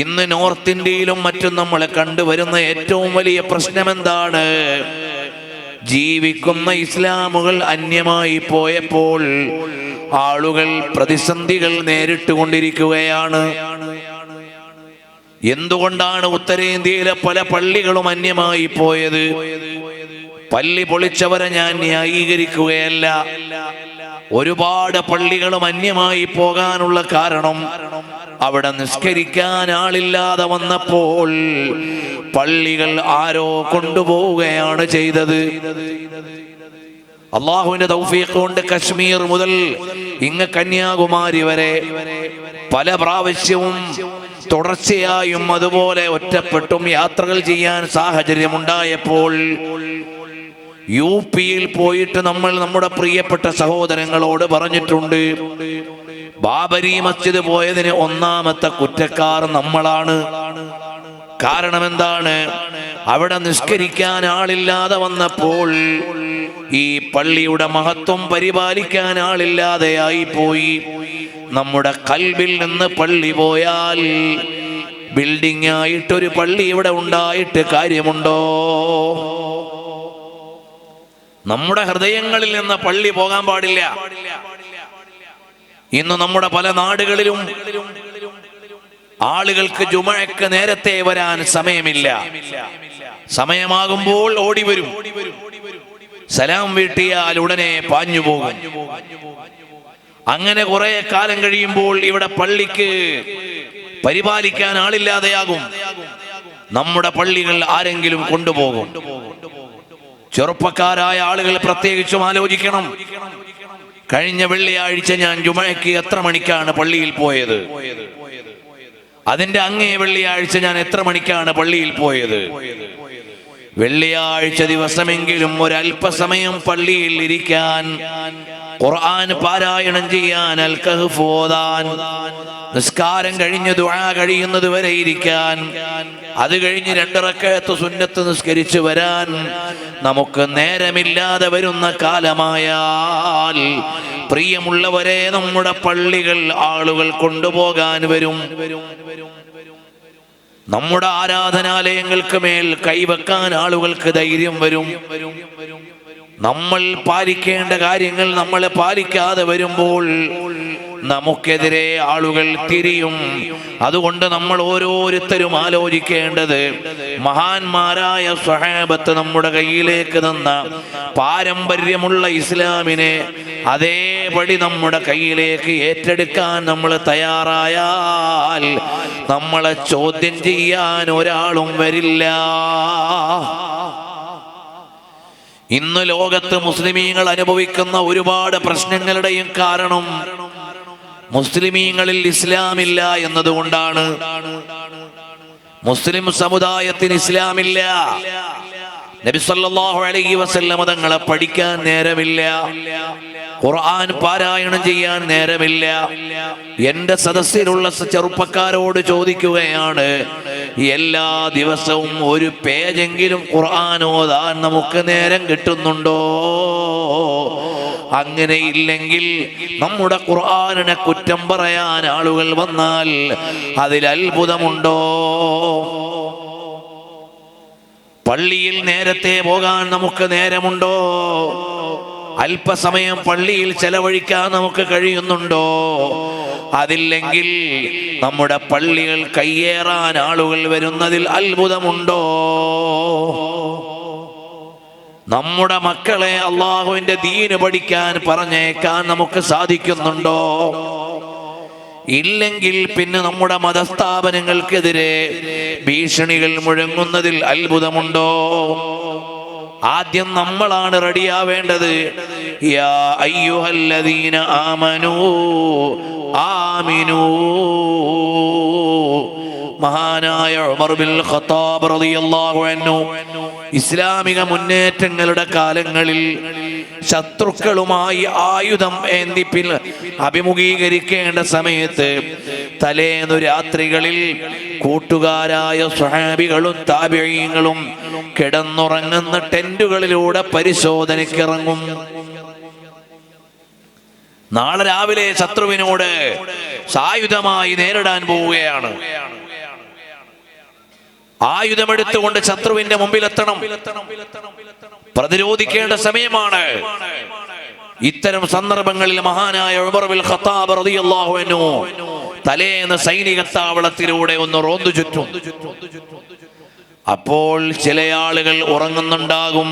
ഇന്ന് നോർത്ത് ഇന്ത്യയിലും മറ്റും നമ്മൾ കണ്ടുവരുന്ന ഏറ്റവും വലിയ പ്രശ്നം എന്താണ്? ജീവിക്കുന്ന ഇസ്ലാമുകൾ അന്യമായി പോയപ്പോൾ ആളുകൾ പ്രതിസന്ധികൾ നേരിട്ടുകൊണ്ടിരിക്കുകയാണ്. എന്തുകൊണ്ടാണ് ഉത്തരേന്ത്യയിലെ പല പള്ളികളും അന്യമായി പോയത്? പള്ളി പൊളിച്ചവരെ ഞാൻ ന്യായീകരിക്കുകയല്ല. ഒരുപാട് പള്ളികളും അന്യമായി പോകാനുള്ള കാരണം അവിടെ നിസ്കരിക്കാൻ ആളില്ലാതെ വന്നപ്പോൾ പള്ളികൾ ആരോ കൊണ്ടുപോവുകയാണ് ചെയ്തത്. അള്ളാഹുവിന്റെ തൗഫീഖ് കൊണ്ട് കശ്മീർ മുതൽ ഇങ്ങ് കന്യാകുമാരി വരെ പല പ്രാവശ്യവും തുടർച്ചയായും അതുപോലെ ഒറ്റപ്പെട്ടും യാത്രകൾ ചെയ്യാൻ സാഹചര്യമുണ്ടായപ്പോൾ യു പിയിൽ പോയിട്ട് നമ്മൾ നമ്മുടെ പ്രിയപ്പെട്ട സഹോദരങ്ങളോട് പറഞ്ഞിട്ടുണ്ട്, ബാബരി മസ്ജിദ് പോയതിന് ഒന്നാമത്തെ കുറ്റക്കാർ നമ്മളാണ്. കാരണം എന്താണ്? അവിടെ നിസ്കരിക്കാൻ ആളില്ലാതെ വന്നപ്പോൾ ഈ പള്ളിയുടെ മഹത്വം പരിപാലിക്കാൻ ആളില്ലാതെയായി പോയി. നമ്മുടെ കൽബിൽ നിന്ന് പള്ളി പോയാൽ ബിൽഡിംഗ് ആയിട്ടൊരു പള്ളി ഇവിടെ ഉണ്ടായിട്ട് കാര്യമുണ്ടോ? നമ്മുടെ ഹൃദയങ്ങളിൽ നിന്ന് പള്ളി പോകാൻ പാടില്ല. ഇന്ന് നമ്മുടെ പല നാടുകളിലും ആളുകൾക്ക് ജുമഅക്ക് നേരത്തെ വരാൻ സമയമില്ല. സമയമാകുമ്പോൾ ഓടി വരും, സലാം വീട്ടിയാൽ ഉടനെ പാഞ്ഞു പോകും. അങ്ങനെ കുറെ കാലം കഴിയുമ്പോൾ ഇവിടെ പള്ളിക്ക് പരിപാലിക്കാൻ ആളില്ലാതെയാകും. നമ്മുടെ പള്ളികൾ ആരെങ്കിലും കൊണ്ടുപോകും. ചെറുപ്പക്കാരായ ആളുകൾ പ്രത്യേകിച്ചും ആലോചിക്കണം. കഴിഞ്ഞ വെള്ളിയാഴ്ച ഞാൻ ജുമഅക്ക് എത്ര മണിക്കാണ് പള്ളിയിൽ പോയത്? അതിന്റെ അങ്ങേ വെള്ളിയാഴ്ച ഞാൻ എത്ര മണിക്കാണ് പള്ളിയിൽ പോയത്? വെള്ളിയാഴ്ച ദിവസമെങ്കിലും ഒരല്പസമയം പള്ളിയിൽ ഇരിക്കാൻ, ഖുർആൻ പാരായണം ചെയ്യാൻ, അൽ കഹ്ഫ് ഓതാൻ, നിസ്കാരം കഴിഞ്ഞ് ദുആ കഴിയുന്നത് വരെ ഇരിക്കാൻ, അത് കഴിഞ്ഞ് 2 റക്അത്ത് സുന്നത്ത് നിസ്കരിച്ചു വരാൻ നമുക്ക് നേരമില്ലാതെ വരുന്ന കാലമായാൽ പ്രിയമുള്ളവരെ, നമ്മുടെ പള്ളികൾ ആളുകൾ കൊണ്ടുപോകാൻ വരും. നമ്മുടെ ആരാധനാലയങ്ങൾക്ക് മേൽ കൈവെക്കാൻ ആളുകൾക്ക് ധൈര്യം വരും. നമ്മൾ പാലിക്കേണ്ട കാര്യങ്ങൾ നമ്മൾ പാലിക്കാതെ വരുമ്പോൾ നമുക്കെതിരെ ആളുകൾ തിരിയും. അതുകൊണ്ട് നമ്മൾ ഓരോരുത്തരും ആലോചിക്കേണ്ടത്, മഹാന്മാരായ സ്വഹാബത്ത് നമ്മുടെ കയ്യിലേക്ക് തന്ന പാരമ്പര്യമുള്ള ഇസ്ലാമിനെ അതേപടി നമ്മുടെ കയ്യിലേക്ക് ഏറ്റെടുക്കാൻ നമ്മൾ തയ്യാറായാൽ നമ്മളെ ചോദ്യം ചെയ്യാൻ ഒരാളും വരില്ല. ഇന്ന് ലോകത്ത് മുസ്ലിമീങ്ങൾ അനുഭവിക്കുന്ന ഒരുപാട് പ്രശ്നങ്ങളുടെയും കാരണം മുസ്ലിമീങ്ങളിൽ ഇസ്ലാമില്ല എന്നതുകൊണ്ടാണ്. മുസ്ലിം സമുദായത്തിന് ഇസ്ലാമില്ല. നബി സല്ലല്ലാഹു അലൈഹി വസല്ലം തങ്ങളെ പഠിക്കാൻ നേരമില്ല, ഖുർആൻ പാരായണം ചെയ്യാൻ നേരമില്ല. എന്റെ സദസ്സിലുള്ള ചെറുപ്പക്കാരോട് ചോദിക്കുകയാണ്, എല്ലാ ദിവസവും ഒരു പേജെങ്കിലും ഖുർആൻ ഓതാൻ നമുക്ക് നേരം കിട്ടുന്നുണ്ടോ? അങ്ങനെ ഇല്ലെങ്കിൽ നമ്മുടെ ഖുർആനിനെ കുറ്റം പറയാൻ ആളുകൾ വന്നാൽ അതിൽ അത്ഭുതമുണ്ടോ? പള്ളിയിൽ നേരത്തെ പോകാൻ നമുക്ക് നേരമുണ്ടോ? അല്പസമയം പള്ളിയിൽ ചെലവഴിക്കാൻ നമുക്ക് കഴിയുന്നുണ്ടോ? അതില്ലെങ്കിൽ നമ്മുടെ പള്ളികൾ കയ്യേറാൻ ആളുകൾ വരുന്നതിൽ അത്ഭുതമുണ്ടോ? നമ്മുടെ മക്കളെ അള്ളാഹുവിന്റെ ദീന് പഠിക്കാൻ പറഞ്ഞേക്കാൻ നമുക്ക് സാധിക്കുന്നുണ്ടോ? ഇല്ലെങ്കിൽ പിന്നെ നമ്മുടെ മതസ്ഥാപനങ്ങൾക്കെതിരെ ഭീഷണികൾ മുഴങ്ങുന്നതിൽ അത്ഭുതമുണ്ടോ? ആദ്യം നമ്മളാണ് റെഡിയാവേണ്ടത്. യാ അയ്യുഹല്ലദീന ആമനൂ ആമിനൂ. മഹാനായ ഉമർ ബിൻ ഖത്താബ് റളിയല്ലാഹു അൻഹു ഇസ്ലാമിക മുന്നേറ്റങ്ങളുടെ കാലങ്ങളിൽ ശത്രുക്കളുമായി ആയുധം ഏന്തി അഭിമുഖീകരിക്കേണ്ട സമയത്ത് തലേന്നു രാത്രികളിൽ കൂട്ടുകാരായ സ്വഹാബികളും താബിഈങ്ങളും കിടന്നുറങ്ങുന്ന ടെന്റുകളിലൂടെ പരിശോധനയ്ക്കിറങ്ങും. നാളെ രാവിലെ ശത്രുവിനോട് സായുധമായി നേരിടാൻ പോവുകയാണ്. ആയുധമെടുത്തുകൊണ്ട് ശത്രുവിന്റെ മുമ്പിലെത്തണം, പ്രതിരോധിക്കേണ്ട സമയമാണ്. ഇത്തരം സന്ദർഭങ്ങളിൽ മഹാനായ ഉമർ ബിൻ ഖത്താബ് റളിയല്ലാഹു അൻഹു തലേന്ന് സൈനിക താവളത്തിലൂടെ ഒന്ന് റോന്തു ചുറ്റും. അപ്പോൾ ചില ആളുകൾ ഉറങ്ങുന്നുണ്ടാകും,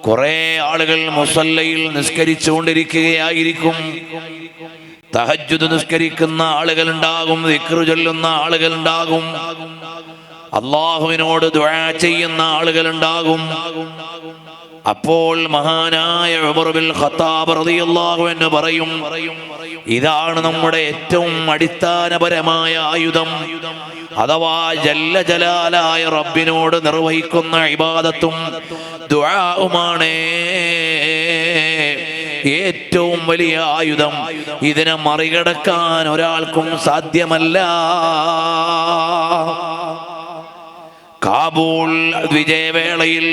കുറെ ആളുകൾ മുസല്ലയിൽ നിസ്കരിച്ചുകൊണ്ടിരിക്കുകയായിരിക്കും. തഹജ്ജുദ് നിസ്കരിക്കുന്ന ആളുകൾ ഉണ്ടാകും, ദിക്ർ ചൊല്ലുന്ന ആളുകൾ ഉണ്ടാകും, അല്ലാഹുവിനോട് ദുആ ചെയ്യുന്ന ആളുകൾ ഉണ്ടാകും. അപ്പോൾ മഹാനായ ഉമർ ബിൻ ഖത്താബ് റളിയല്ലാഹു അൻഹു പറയും, ഇതാണ് നമ്മുടെ ഏറ്റവും അടിസ്ഥാനപരമായ ആയുധം, അഥവാ ജല്ല ജലാലായ റബ്ബിനോട് നിർവഹിക്കുന്ന ഇബാദത്തും ദുആഉമാണ് ഏറ്റവും വലിയ ആയുധം. ഇതിനെ മറികടക്കാൻ ഒരാൾക്കും സാധ്യമല്ല. കാബൂൾ വിജയവേളയിൽ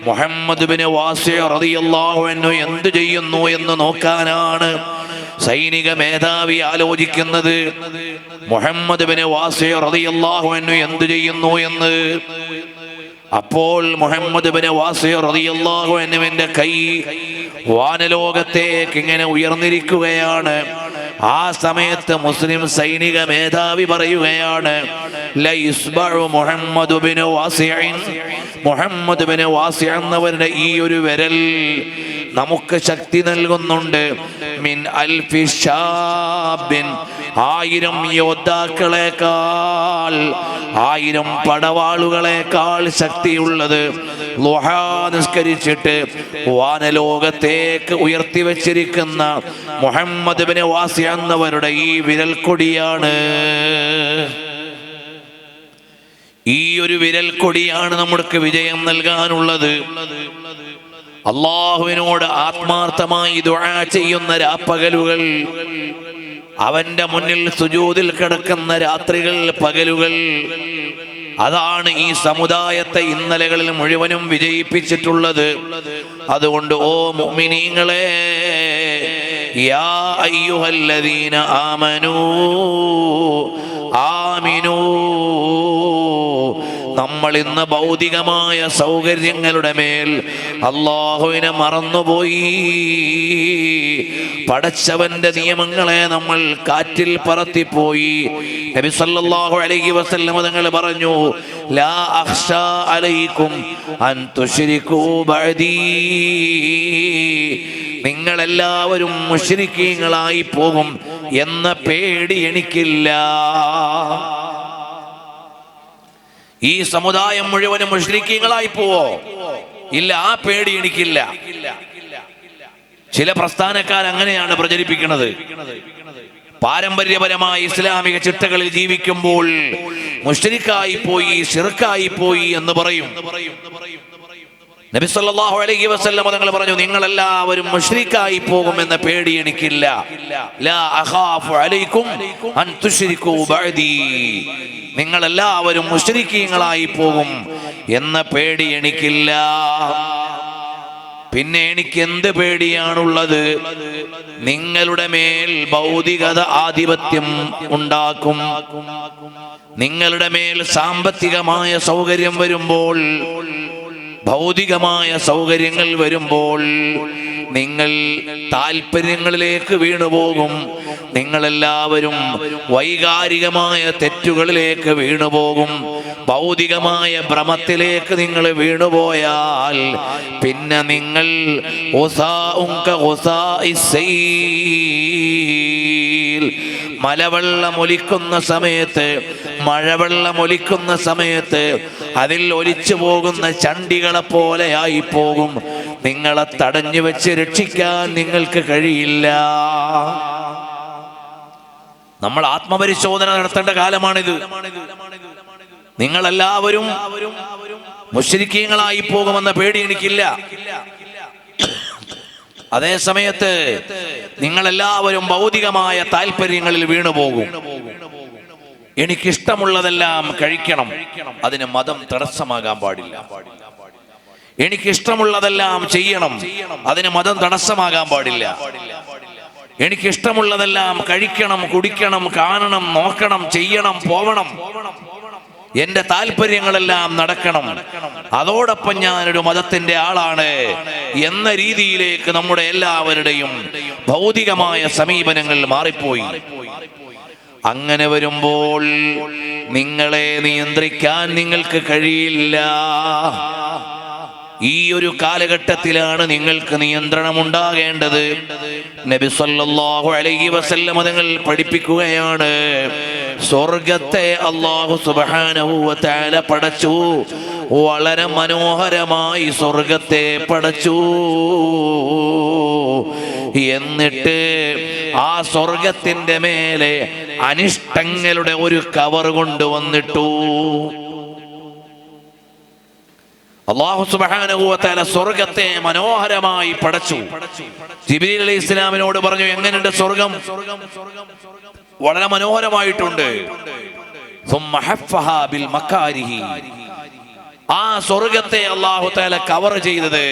മുഹമ്മദ് ബിൻ വാസി റളിയല്ലാഹു അൻഹു എന്തു ചെയ്യുന്നു എന്ന് നോക്കാനാണ് സൈനിക മേധാവി ആലോചിക്കുന്നത്. മുഹമ്മദ് ബിൻ വാസി റളിയല്ലാഹു അൻഹു എന്തു ചെയ്യുന്നു എന്ന്. അപ്പോൾ മുഹമ്മദ് ബിൻ വാസി റളിയല്ലാഹു അൻഹുവിന്റെ കൈ വാനലോകത്തേക്ക് ഇങ്ങനെ ഉയർന്നിരിക്കുകയാണ്. ആ സമയത്ത് മുസ്ലിം സൈനിക മേധാവി പറയുകയാണ്, മുഹമ്മദ് ബിൻ വാസി എന്നവരുടെ ഈ ഒരു വിരൽ നമുക്ക് ശക്തി നൽകുന്നുണ്ട്. മിൻ അൽഫി ശാബിൻ, 1000 യോദ്ധാക്കളെക്കാൾ, 1000 പടവാളുകളെക്കാൾ ശക്തിയുള്ളത്. ളുഹാ നിസ്കരിച്ചിട്ട് വാനലോകത്തേക്ക് ഉയർത്തി വച്ചിരിക്കുന്ന മുഹമ്മദ് ബിൻ വാസി എന്നവരുടെ ഈ വിരൽ കൊടിയാണ്. ഈ ഒരു വിരൽ കൊടിയാണ് നമുക്ക് വിജയം നൽകാനുള്ളത്. അല്ലാഹുവിനോട് ആത്മാർത്ഥമായി ദുആ ചെയ്യുന്ന രാപ്പകലുകൾ, അവന്റെ മുന്നിൽ സുജൂദിൽ കിടക്കുന്ന രാത്രികൾ പകലുകൾ, അതാണ് ഈ സമുദായത്തെ ഇന്നലകളിൽ മുഴുവനും വിജയിപ്പിച്ചിട്ടുള്ളത്. അതുകൊണ്ട് ഓ മുഅ്മിനീങ്ങളെ, യാ അയ്യുഹല്ലദീന ആമനൂ ആമിനൂ, നമ്മൾ ഇന്ന് ഭൗതികമായ സൗകര്യങ്ങളുടെ മേൽ അല്ലാഹുവിനെ മറന്നുപോയി. പടച്ചവന്റെ നിയമങ്ങളെ നമ്മൾ കാറ്റിൽ പറത്തിപ്പോയി. നബി സല്ലല്ലാഹു അലൈഹി വസല്ലം തങ്ങൾ പറഞ്ഞു, ലാ അഖ്ശാ അലൈക്കും അൻ തുശ്രികൂ ബഅദീ, നിങ്ങളെല്ലാവരും മുശ്രിക്കീങ്ങളായി പോകും എന്ന പേടി എനിക്കില്ല. ഈ സമുദായം മുഴുവനും മുശ്രിക്കീങ്ങളായി പോവോ? ഇല്ല, ആ പേടി എനിക്കില്ല. ചില പ്രസ്ഥാനക്കാർ അങ്ങനെയാണ് പ്രചരിപ്പിക്കുന്നത്. പാരമ്പര്യപരമായ ഇസ്ലാമിക ചിട്ടകളിൽ ജീവിക്കുമ്പോൾ മുശ്രിക്കായി പോയി, ശിർക്കായി പോയി എന്ന് പറയും. നബി സല്ലല്ലാഹു അലൈഹി വസല്ലം തങ്ങൾ പറഞ്ഞു, നിങ്ങളെല്ലാവരും മുശ്രിക്കായി പോകുമെന്ന പേടി എനിക്കില്ല. ലാ അഖാഫു അലൈക്കും അൻ തുശ്രികൂ ബഅദീ, നിങ്ങളെല്ലാവരും മുശ്രിക്കീങ്ങളായി പോകും എന്ന പേടി എനിക്കില്ല. പിന്നെ എനിക്ക് എന്ത് പേടിയാണുള്ളത്? നിങ്ങളുടെ മേൽ ഭൗതികത ആധിപത്യം ഉണ്ടാക്കും. നിങ്ങളുടെ മേൽ സാമ്പത്തികമായ സൗകര്യം വരുമ്പോൾ, ഭൗതികമായ സൗകര്യങ്ങൾ വരുമ്പോൾ നിങ്ങൾ താല്പര്യങ്ങളിലേക്ക് വീണുപോകും. നിങ്ങളെല്ലാവരും വൈകാരികമായ തെറ്റുകളിലേക്ക് വീണുപോകും. ഭൗതികമായ ഭ്രമത്തിലേക്ക് നിങ്ങൾ വീണുപോയാൽ പിന്നെ നിങ്ങൾ മലവെള്ളമൊലിക്കുന്ന സമയത്ത്, മഴവെള്ളമൊലിക്കുന്ന സമയത്ത് അതിൽ ഒലിച്ചു പോകുന്ന ചണ്ടികളെ പോലെയായി പോകും. നിങ്ങളെ തടഞ്ഞു വെച്ച് രക്ഷിക്കാൻ നിങ്ങൾക്ക് കഴിയില്ല. നമ്മൾ ആത്മപരിശോധന നടത്തേണ്ട കാലമാണിത്. നിങ്ങളെല്ലാവരും മുശ്രിക്കീങ്ങളായി പോകുമെന്ന പേടി എനിക്കില്ല. അതേ സമയത്ത് നിങ്ങളെല്ലാവരും ഭൗതികമായ താല്പര്യങ്ങളിൽ വീണുപോകും. എനിക്കിഷ്ടമുള്ളതെല്ലാം കഴിക്കണം, അതിന് മതം തടസ്സമാകാൻ പാടില്ല. എനിക്കിഷ്ടമുള്ളതെല്ലാം ചെയ്യണം, അതിന് മതം തടസ്സമാകാൻ പാടില്ല. എനിക്കിഷ്ടമുള്ളതെല്ലാം കഴിക്കണം, കുടിക്കണം, കാണണം, നോക്കണം, ചെയ്യണം, പോവണം, എന്റെ താല്പര്യങ്ങളെല്ലാം നടക്കണം, അതോടൊപ്പം ഞാനൊരു മതത്തിന്റെ ആളാണ് എന്ന രീതിയിലേക്ക് നമ്മുടെ എല്ലാവരുടെയും ഭൗതികമായ സമീപനങ്ങൾ മാറിപ്പോയി. അങ്ങനെ വരുമ്പോൾ നിങ്ങളെ നിയന്ത്രിക്കാൻ നിങ്ങൾക്ക് കഴിയില്ല. ഈ ഒരു കാലഘട്ടത്തിലാണ് നിങ്ങൾക്ക് നിയന്ത്രണം ഉണ്ടാകേണ്ടത്. നബി സല്ലല്ലാഹു അലൈഹി വസല്ലം തങ്ങൾ പഠിപ്പിക്കുകയാണ്, സ്വർഗത്തെ അല്ലാഹു സുബ്ഹാനഹു വ തആല പടച്ചു, വളരെ മനോഹരമായി സ്വർഗത്തെ പടച്ചു. എന്നിട്ട് ആ സ്വർഗത്തിന്റെ മേലെ അനിഷ്ടങ്ങളുടെ ഒരു കവർ കൊണ്ടുവന്നിട്ടു. അല്ലാഹു സുബ്ഹാനഹു വ തആല സ്വർഗത്തെ മനോഹരമായി പടച്ചു. ജിബ്രീൽ അലൈഹിസ്സലാമിനോട് പറഞ്ഞു, എങ്ങനെയുണ്ട് സ്വർഗം? വളരെ മനോഹരമായിട്ടുണ്ട്. ആ സ്വർഗത്തെ അല്ലാഹു തആല കവർ ചെയ്തത്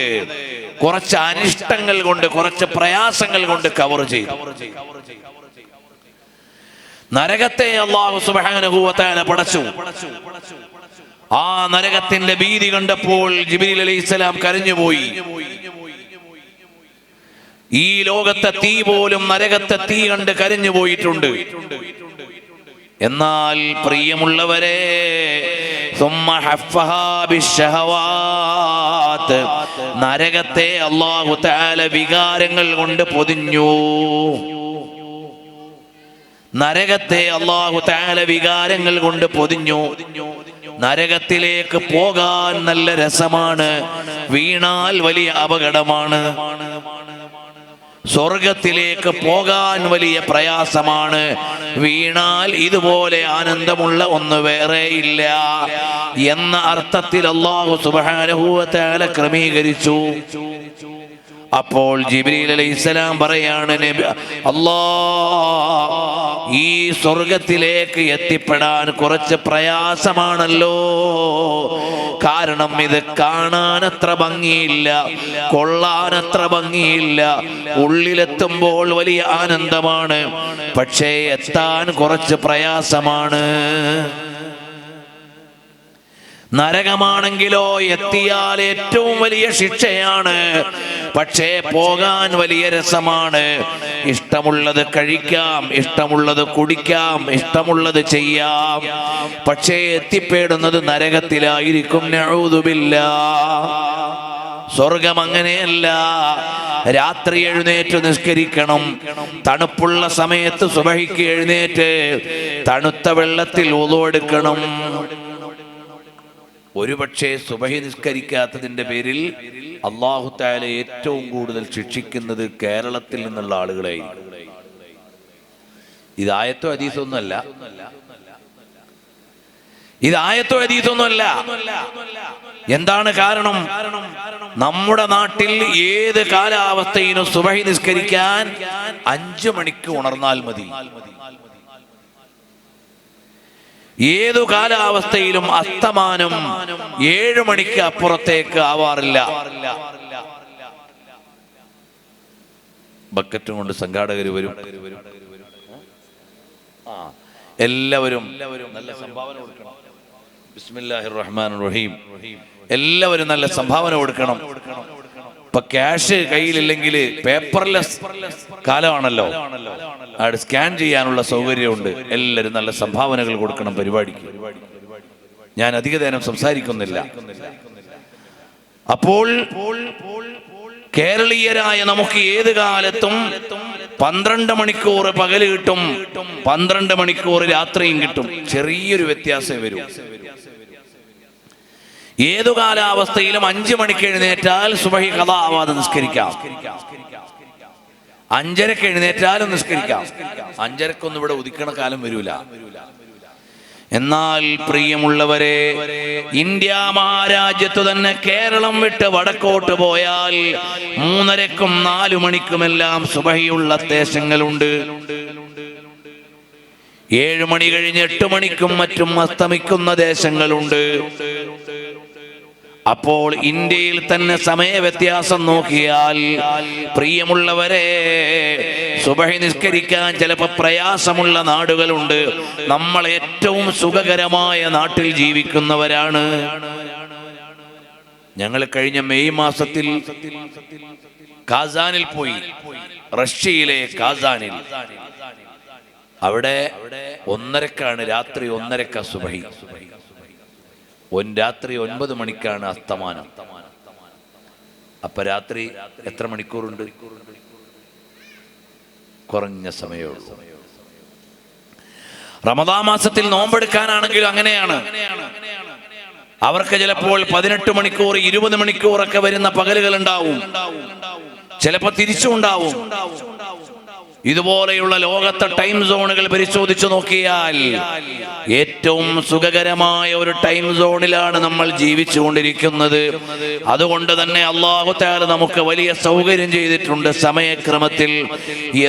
കുറച്ച് അനിഷ്ടങ്ങൾ കൊണ്ട്, കുറച്ച് പ്രയാസങ്ങൾ കൊണ്ട് കവർ ചെയ്തു. നരകത്തെ അല്ലാഹു സുബ്ഹാനഹു വ തആല പടച്ചു. ആ നരകത്തിന്റെ ഭീതി കണ്ടപ്പോൾ ജിബ്രീൽ അലൈഹിസ്സലാം കരഞ്ഞുപോയി. ഈ ലോകത്തെ തീ പോലും നരകത്തെ തീ കണ്ട് കരഞ്ഞു പോയിട്ടുണ്ട്. എന്നാൽ പ്രിയമുള്ളവരെ, നരകത്തെ അല്ലാഹു തആല വികാരങ്ങൾ കൊണ്ട് പൊതിഞ്ഞു. നരകത്തെ അല്ലാഹു തആല വികാരങ്ങൾ കൊണ്ട് പൊതിഞ്ഞു. നരകത്തിലേക്ക് പോകാൻ നല്ല രസമാണ്, വീണാൽ വലിയ അപകടമാണ്. സ്വർഗത്തിലേക്ക് പോകാൻ വലിയ പ്രയാസമാണ്, വീണാൽ ഇതുപോലെ ആനന്ദമുള്ള ഒന്ന് വേറെ ഇല്ല എന്ന അർത്ഥത്തിൽ അല്ലാഹു സുബ്ഹാനഹു വ തആല ക്രമീകരിച്ചു. അപ്പോൾ ജിബ്രീൽ അലൈഹിസ്സലാം പറയാണ്, നബി ഈ സ്വർഗത്തിലേക്ക് എത്തിപ്പെടാൻ കുറച്ച് പ്രയാസമാണല്ലോ. കാരണം ഇത് കാണാനത്ര ഭംഗിയില്ല, കൊള്ളാനത്ര ഭംഗിയില്ല. ഉള്ളിലെത്തുമ്പോൾ വലിയ ആനന്ദമാണ്, പക്ഷേ എത്താൻ കുറച്ച് പ്രയാസമാണ്. നരകമാണെങ്കിലോ എത്തിയാൽ ഏറ്റവും വലിയ ശിക്ഷയാണ്, പക്ഷേ പോകാൻ വലിയ രസമാണ്. ഇഷ്ടമുള്ളത് കഴിക്കാം, ഇഷ്ടമുള്ളത് കുടിക്കാം, ഇഷ്ടമുള്ളത് ചെയ്യാം. പക്ഷേ എത്തിപ്പെടുന്നത് നരകത്തിലായിരിക്കും. നഊദു ബില്ലാഹ്. സ്വർഗം അങ്ങനെയല്ല. രാത്രി എഴുന്നേറ്റ് നിസ്കരിക്കണം, തണുപ്പുള്ള സമയത്ത് സുബഹിക്ക് എഴുന്നേറ്റ് തണുത്ത വെള്ളത്തിൽ വുളു എടുക്കണം. ഒരുപക്ഷെ സുബഹി നിസ്കരിക്കാത്തതിന്റെ പേരിൽ അല്ലാഹു തആല ഏറ്റവും കൂടുതൽ ശിക്ഷിക്കുന്നത് കേരളത്തിൽ നിന്നുള്ള ആളുകളായിരിക്കും. ഇത് ആയത്തോ ഹദീസൊന്നുമല്ല, ഇത് ആയത്തോ ഹദീസൊന്നുമല്ല. എന്താണ് കാരണം? നമ്മുടെ നാട്ടിൽ ഏത് കാലാവസ്ഥയിലും സുബഹി നിസ്കരിക്കാൻ 5 മണിക്ക് ഉണർന്നാൽ മതി. ഏതു കാലാവസ്ഥയിലും അസ്തമാനം 7 മണിക്ക് അപ്പുറത്തേക്ക് ആവാറില്ല. ബക്കറ്റും കൊണ്ട് സംഘാടകർ വരും. എല്ലാവരും നല്ല സംഭാവന കൊടുക്കണം. ബിസ്മില്ലാഹിർ റഹ്മാനിർ റഹീം. എല്ലാവരും നല്ല സംഭാവന കൊടുക്കണം. ഇപ്പൊ ക്യാഷ് കയ്യിലില്ലെങ്കിൽ പേപ്പർലെസ് കാലമാണല്ലോ, അവിടെ സ്കാൻ ചെയ്യാനുള്ള സൗകര്യമുണ്ട്. എല്ലാവരും നല്ല സംഭാവനകൾ കൊടുക്കണം പരിപാടിക്ക്. ഞാൻ അധിക നേരം സംസാരിക്കുന്നില്ല. അപ്പോൾ കേരളീയരായ നമുക്ക് ഏത് കാലത്തും 12 മണിക്കൂർ പകല് കിട്ടും, 12 മണിക്കൂർ രാത്രിയും കിട്ടും. ചെറിയൊരു വ്യത്യാസം വരും. ഏതു കാലാവസ്ഥയിലും 5 മണിക്ക് എഴുന്നേറ്റാൽ സുബഹി ഖദാ ആവാതെ നിസ്കരിക്കാം. 5:30 എഴുന്നേറ്റാലും നിസ്കരിക്കാം. 5:30 ഇവിടെ ഉദിക്കണ കാലം വരൂല. എന്നാൽ പ്രിയമുള്ളവരെ, ഇന്ത്യ മഹാരാജ്യത്തു തന്നെ കേരളം വിട്ട് വടക്കോട്ട് പോയാൽ 3:30-ക്കും 4 മണിക്കുമെല്ലാം സുബഹിയുള്ള ദേശങ്ങളുണ്ട്. 7 മണി കഴിഞ്ഞ് 8 മണിക്കും മറ്റും അസ്തമിക്കുന്ന ദേശങ്ങളുണ്ട്. അപ്പോൾ ഇന്ത്യയിൽ തന്നെ സമയ വ്യത്യാസം നോക്കിയാൽ പ്രിയമുള്ളവരെ, സുബഹി നിസ്കരിക്കാൻ ചിലപ്പോൾ പ്രയാസമുള്ള നാടുകളുണ്ട്. നമ്മൾ ഏറ്റവും സുഖകരമായ നാട്ടിൽ ജീവിക്കുന്നവരാണ്. ഞങ്ങൾ കഴിഞ്ഞ മെയ് മാസത്തിൽ കാസാനിൽ പോയി, റഷ്യയിലെ കാസാനിൽ. അവിടെ 1:30 രാത്രി 1:30 സുബഹി, രാത്രി 9 മണിക്കാണ് അസ്തമാനം. അപ്പൊ രാത്രി എത്ര മണിക്കൂറുണ്ട്? കുറഞ്ഞ സമയമുള്ളൂ. റമദാൻ മാസത്തിൽ നോമ്പെടുക്കാനാണെങ്കിലും അങ്ങനെയാണ്. അവർക്ക് ചിലപ്പോൾ 18 മണിക്കൂർ 20 മണിക്കൂറൊക്കെ വരുന്ന പകലുകൾ ഉണ്ടാവും, ചിലപ്പോൾ തിരിച്ചുണ്ടാവും. ഇതുപോലെയുള്ള ലോകത്തെ ടൈം സോണുകൾ പരിശോധിച്ചു നോക്കിയാൽ ഏറ്റവും സുഖകരമായ ഒരു ടൈം സോണിലാണ് നമ്മൾ ജീവിച്ചുകൊണ്ടിരിക്കുന്നത്. അതുകൊണ്ട് തന്നെ അല്ലാഹു തആല നമുക്ക് വലിയ സൗകര്യം ചെയ്തിട്ടുണ്ട് സമയക്രമത്തിൽ.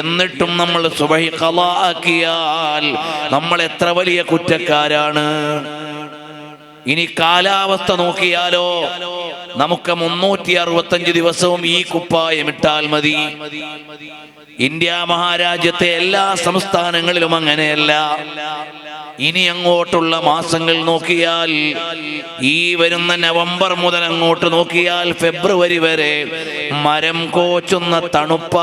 എന്നിട്ടും നമ്മൾ സുബഹി ഖളാ ആക്കിയാൽ നമ്മൾ എത്ര വലിയ കുറ്റക്കാരാണ്. ഇനി കാലാവസ്ഥ നോക്കിയാലോ, നമുക്ക് 365 ദിവസവും ഈ കുപ്പായം ഇട്ടാൽ മതി. ഇന്ത്യ മഹാരാജ്യത്തെ എല്ലാ സംസ്ഥാനങ്ങളിലും അങ്ങനെയല്ല. ഇനി അങ്ങോട്ടുള്ള മാസങ്ങൾ നോക്കിയാൽ, ഈ വരുന്ന നവംബർ മുതൽ അങ്ങോട്ട് നോക്കിയാൽ ഫെബ്രുവരി വരെ മരം കോച്ചുന്ന തണുപ്പാണ്.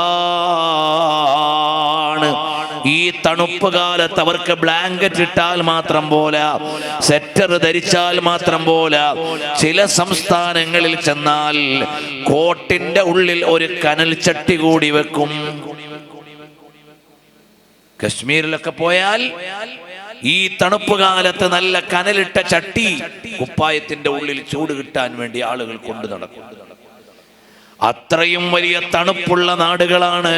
ഈ തണുപ്പ് കാലത്ത് അവർക്ക് ബ്ലാങ്കറ്റ് ഇട്ടാൽ മാത്രം പോരാ, സെറ്റർ ധരിച്ചാൽ മാത്രം പോരാ. ചില സംസ്ഥാനങ്ങളിൽ ചെന്നാൽ കോട്ടിന്റെ ഉള്ളിൽ ഒരു കനൽ ചട്ടി കൂടി വെക്കും. കശ്മീരിലൊക്കെ പോയാൽ ഈ തണുപ്പ് കാലത്ത് നല്ല കനലിട്ട ചട്ടി കുപ്പായത്തിന്റെ ഉള്ളിൽ ചൂട് കിട്ടാൻ വേണ്ടി ആളുകൾ കൊണ്ടു നടക്കും. അത്രയും വലിയ തണുപ്പുള്ള നാടുകളാണ്.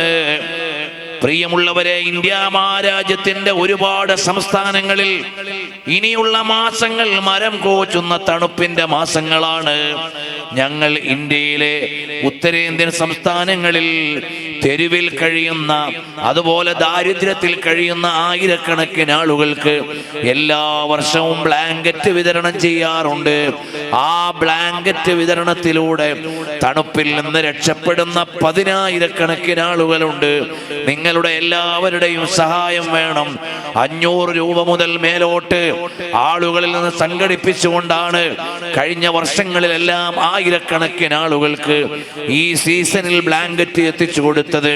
പ്രിയമുള്ളവരെ, ഇന്ത്യ മഹാരാജ്യത്തിന്റെ ഒരുപാട് സംസ്ഥാനങ്ങളിൽ ഇനിയുള്ള മാസങ്ങൾ മരം കോച്ചുന്ന തണുപ്പിന്റെ മാസങ്ങളാണ്. ഞങ്ങൾ ഇന്ത്യയിലെ ഉത്തരേന്ത്യൻ സംസ്ഥാനങ്ങളിൽ തെരുവിൽ കഴിയുന്ന, അതുപോലെ ദാരിദ്ര്യത്തിൽ കഴിയുന്ന ആയിരക്കണക്കിന് ആളുകൾക്ക് എല്ലാ വർഷവും ബ്ലാങ്കറ്റ് വിതരണം ചെയ്യാറുണ്ട്. ആ ബ്ലാങ്കറ്റ് വിതരണത്തിലൂടെ തണുപ്പിൽ നിന്ന് രക്ഷപ്പെടുന്ന 10,000-കണക്കിന് ആളുകളുണ്ട്. നിങ്ങളുടെ എല്ലാവരുടെയും സഹായം വേണം. 500 രൂപ മുതൽ മേലോട്ട് ആളുകളിൽ നിന്ന് സംഘടിപ്പിച്ചുകൊണ്ടാണ് കഴിഞ്ഞ വർഷങ്ങളിലെല്ലാം ആയിരക്കണക്കിന് ആളുകൾക്ക് ഈ സീസണിൽ ബ്ലാങ്കറ്റ് എത്തിച്ചു കൊടുത്തത്.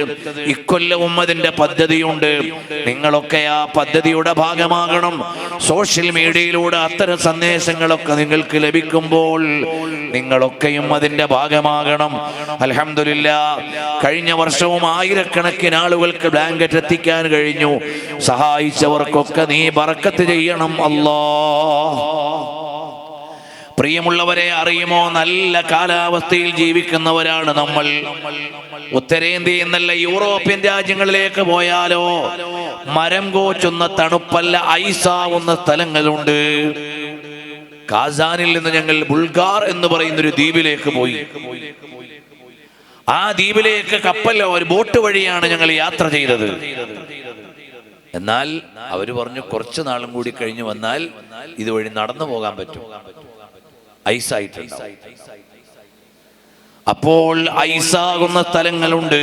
ഇക്കൊല്ലവും അതിന്റെ പദ്ധതിയുണ്ട്. നിങ്ങളൊക്കെ ആ പദ്ധതിയുടെ ഭാഗമാകണം. സോഷ്യൽ മീഡിയയിലൂടെ അത്തരം സന്ദേശങ്ങളൊക്കെ നിങ്ങൾക്ക് ലഭിക്കുമ്പോൾ നിങ്ങളൊക്കെയും അതിന്റെ ഭാഗമാകണം. അൽഹംദുലില്ലാഹ്, കഴിഞ്ഞ വർഷവും ആയിരക്കണക്കിന് ആളുകൾക്ക് ബ്ലാങ്കറ്റ് എത്തിക്കാൻ കഴിഞ്ഞു. സഹായിച്ചവർക്കൊക്കെ നീ ബറക്കത്ത് ചെയ്യണം അല്ലാഹ്. പ്രിയമുള്ളവരെ, അറിയുമോ, നല്ല കാലാവസ്ഥയിൽ ജീവിക്കുന്നവരാണ് നമ്മൾ. ഉത്തരേന്ത്യ എന്നല്ല, യൂറോപ്യൻ രാജ്യങ്ങളിലേക്ക് പോയാലോ മരം കോച്ചുന്ന തണുപ്പല്ല, ഐസാവുന്ന സ്ഥലങ്ങളുണ്ട്. കാസാനിൽ നിന്ന് ഞങ്ങൾ ബുൾഗാർ എന്ന് പറയുന്നൊരു ദ്വീപിലേക്ക് പോയി. ആ ദ്വീപിലേക്ക് കപ്പൽ, ഒരു ബോട്ട് വഴിയാണ് ഞങ്ങൾ യാത്ര ചെയ്തത്. എന്നാൽ അവര് പറഞ്ഞു കുറച്ചു നാളും കൂടി കഴിഞ്ഞു വന്നാൽ ഇതുവഴി നടന്നു പോകാൻ പറ്റും, ഐസായിട്ടുണ്ടാവും. അപ്പോൾ ഐസാകുന്ന സ്ഥലങ്ങളുണ്ട്,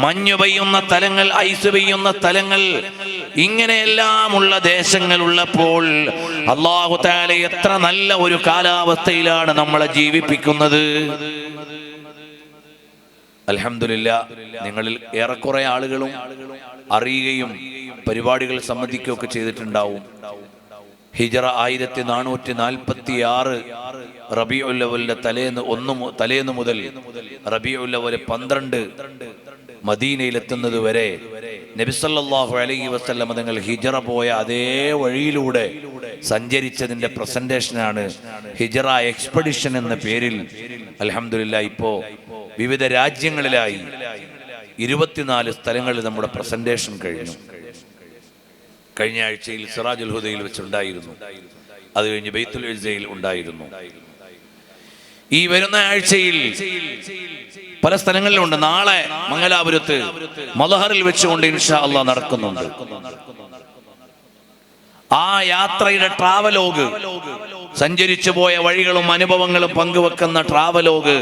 മഞ്ഞു പെയ്യുന്ന സ്ഥലങ്ങൾ, ഐസ് പെയ്യുന്ന സ്ഥലങ്ങൾ, ഇങ്ങനെയെല്ലാമുള്ള ദേശങ്ങളുള്ളപ്പോൾ അല്ലാഹു തആല എത്ര നല്ല ഒരു കാലാവസ്ഥയിലാണ് നമ്മളെ ജീവിപ്പിക്കുന്നത്. അൽഹംദുലില്ലാഹ്, നിങ്ങളിൽ ഏറെക്കുറെ ആളുകളും അറിയുകയും പരിപാടികൾ സംബന്ധിക്കുകയൊക്കെ ചെയ്തിട്ടുണ്ടാവും. ഹിജറ 1446 റബീഉൽ അവ്വലിന്റെ തലേന്ന് മുതൽ റബീഉൽ അവ്വൽ 12 മദീനയിലെത്തുന്നത് വരെ നബി സല്ലല്ലാഹു അലൈഹി വസല്ലം തങ്ങൾ ഹിജറ പോയ അതേ വഴിയിലൂടെ സഞ്ചരിച്ചതിന്റെ പ്രസന്റേഷനാണ് ഹിജറ എക്സ്പെഡിഷൻ എന്ന പേരിൽ അൽഹംദുലില്ലാഹ് ഇപ്പോ വിവിധ രാജ്യങ്ങളിലായി 24 സ്ഥലങ്ങളിൽ നമ്മുടെ പ്രസന്റേഷൻ കഴിഞ്ഞു. കഴിഞ്ഞ ആഴ്ചയിൽ സിറാജുൽ ഹുദയിൽ വെച്ചുണ്ടായിരുന്നു. അത് കഴിഞ്ഞ് ബൈത്തുൽ ഇസ്സയിൽ ഉണ്ടായിരുന്നു. ഈ വരുന്ന ആഴ്ചയിൽ പല സ്ഥലങ്ങളിലുണ്ട്. നാളെ മംഗലാപുരത്ത് മലഹറിൽ വെച്ചുകൊണ്ട് ഇൻഷാ അല്ലാഹ് നടക്കുന്നുണ്ട്. ആ യാത്രയുടെ ട്രാവലോഗ്, സഞ്ചരിച്ചു പോയ വഴികളും അനുഭവങ്ങളും പങ്കുവെക്കുന്ന ട്രാവലോഗ്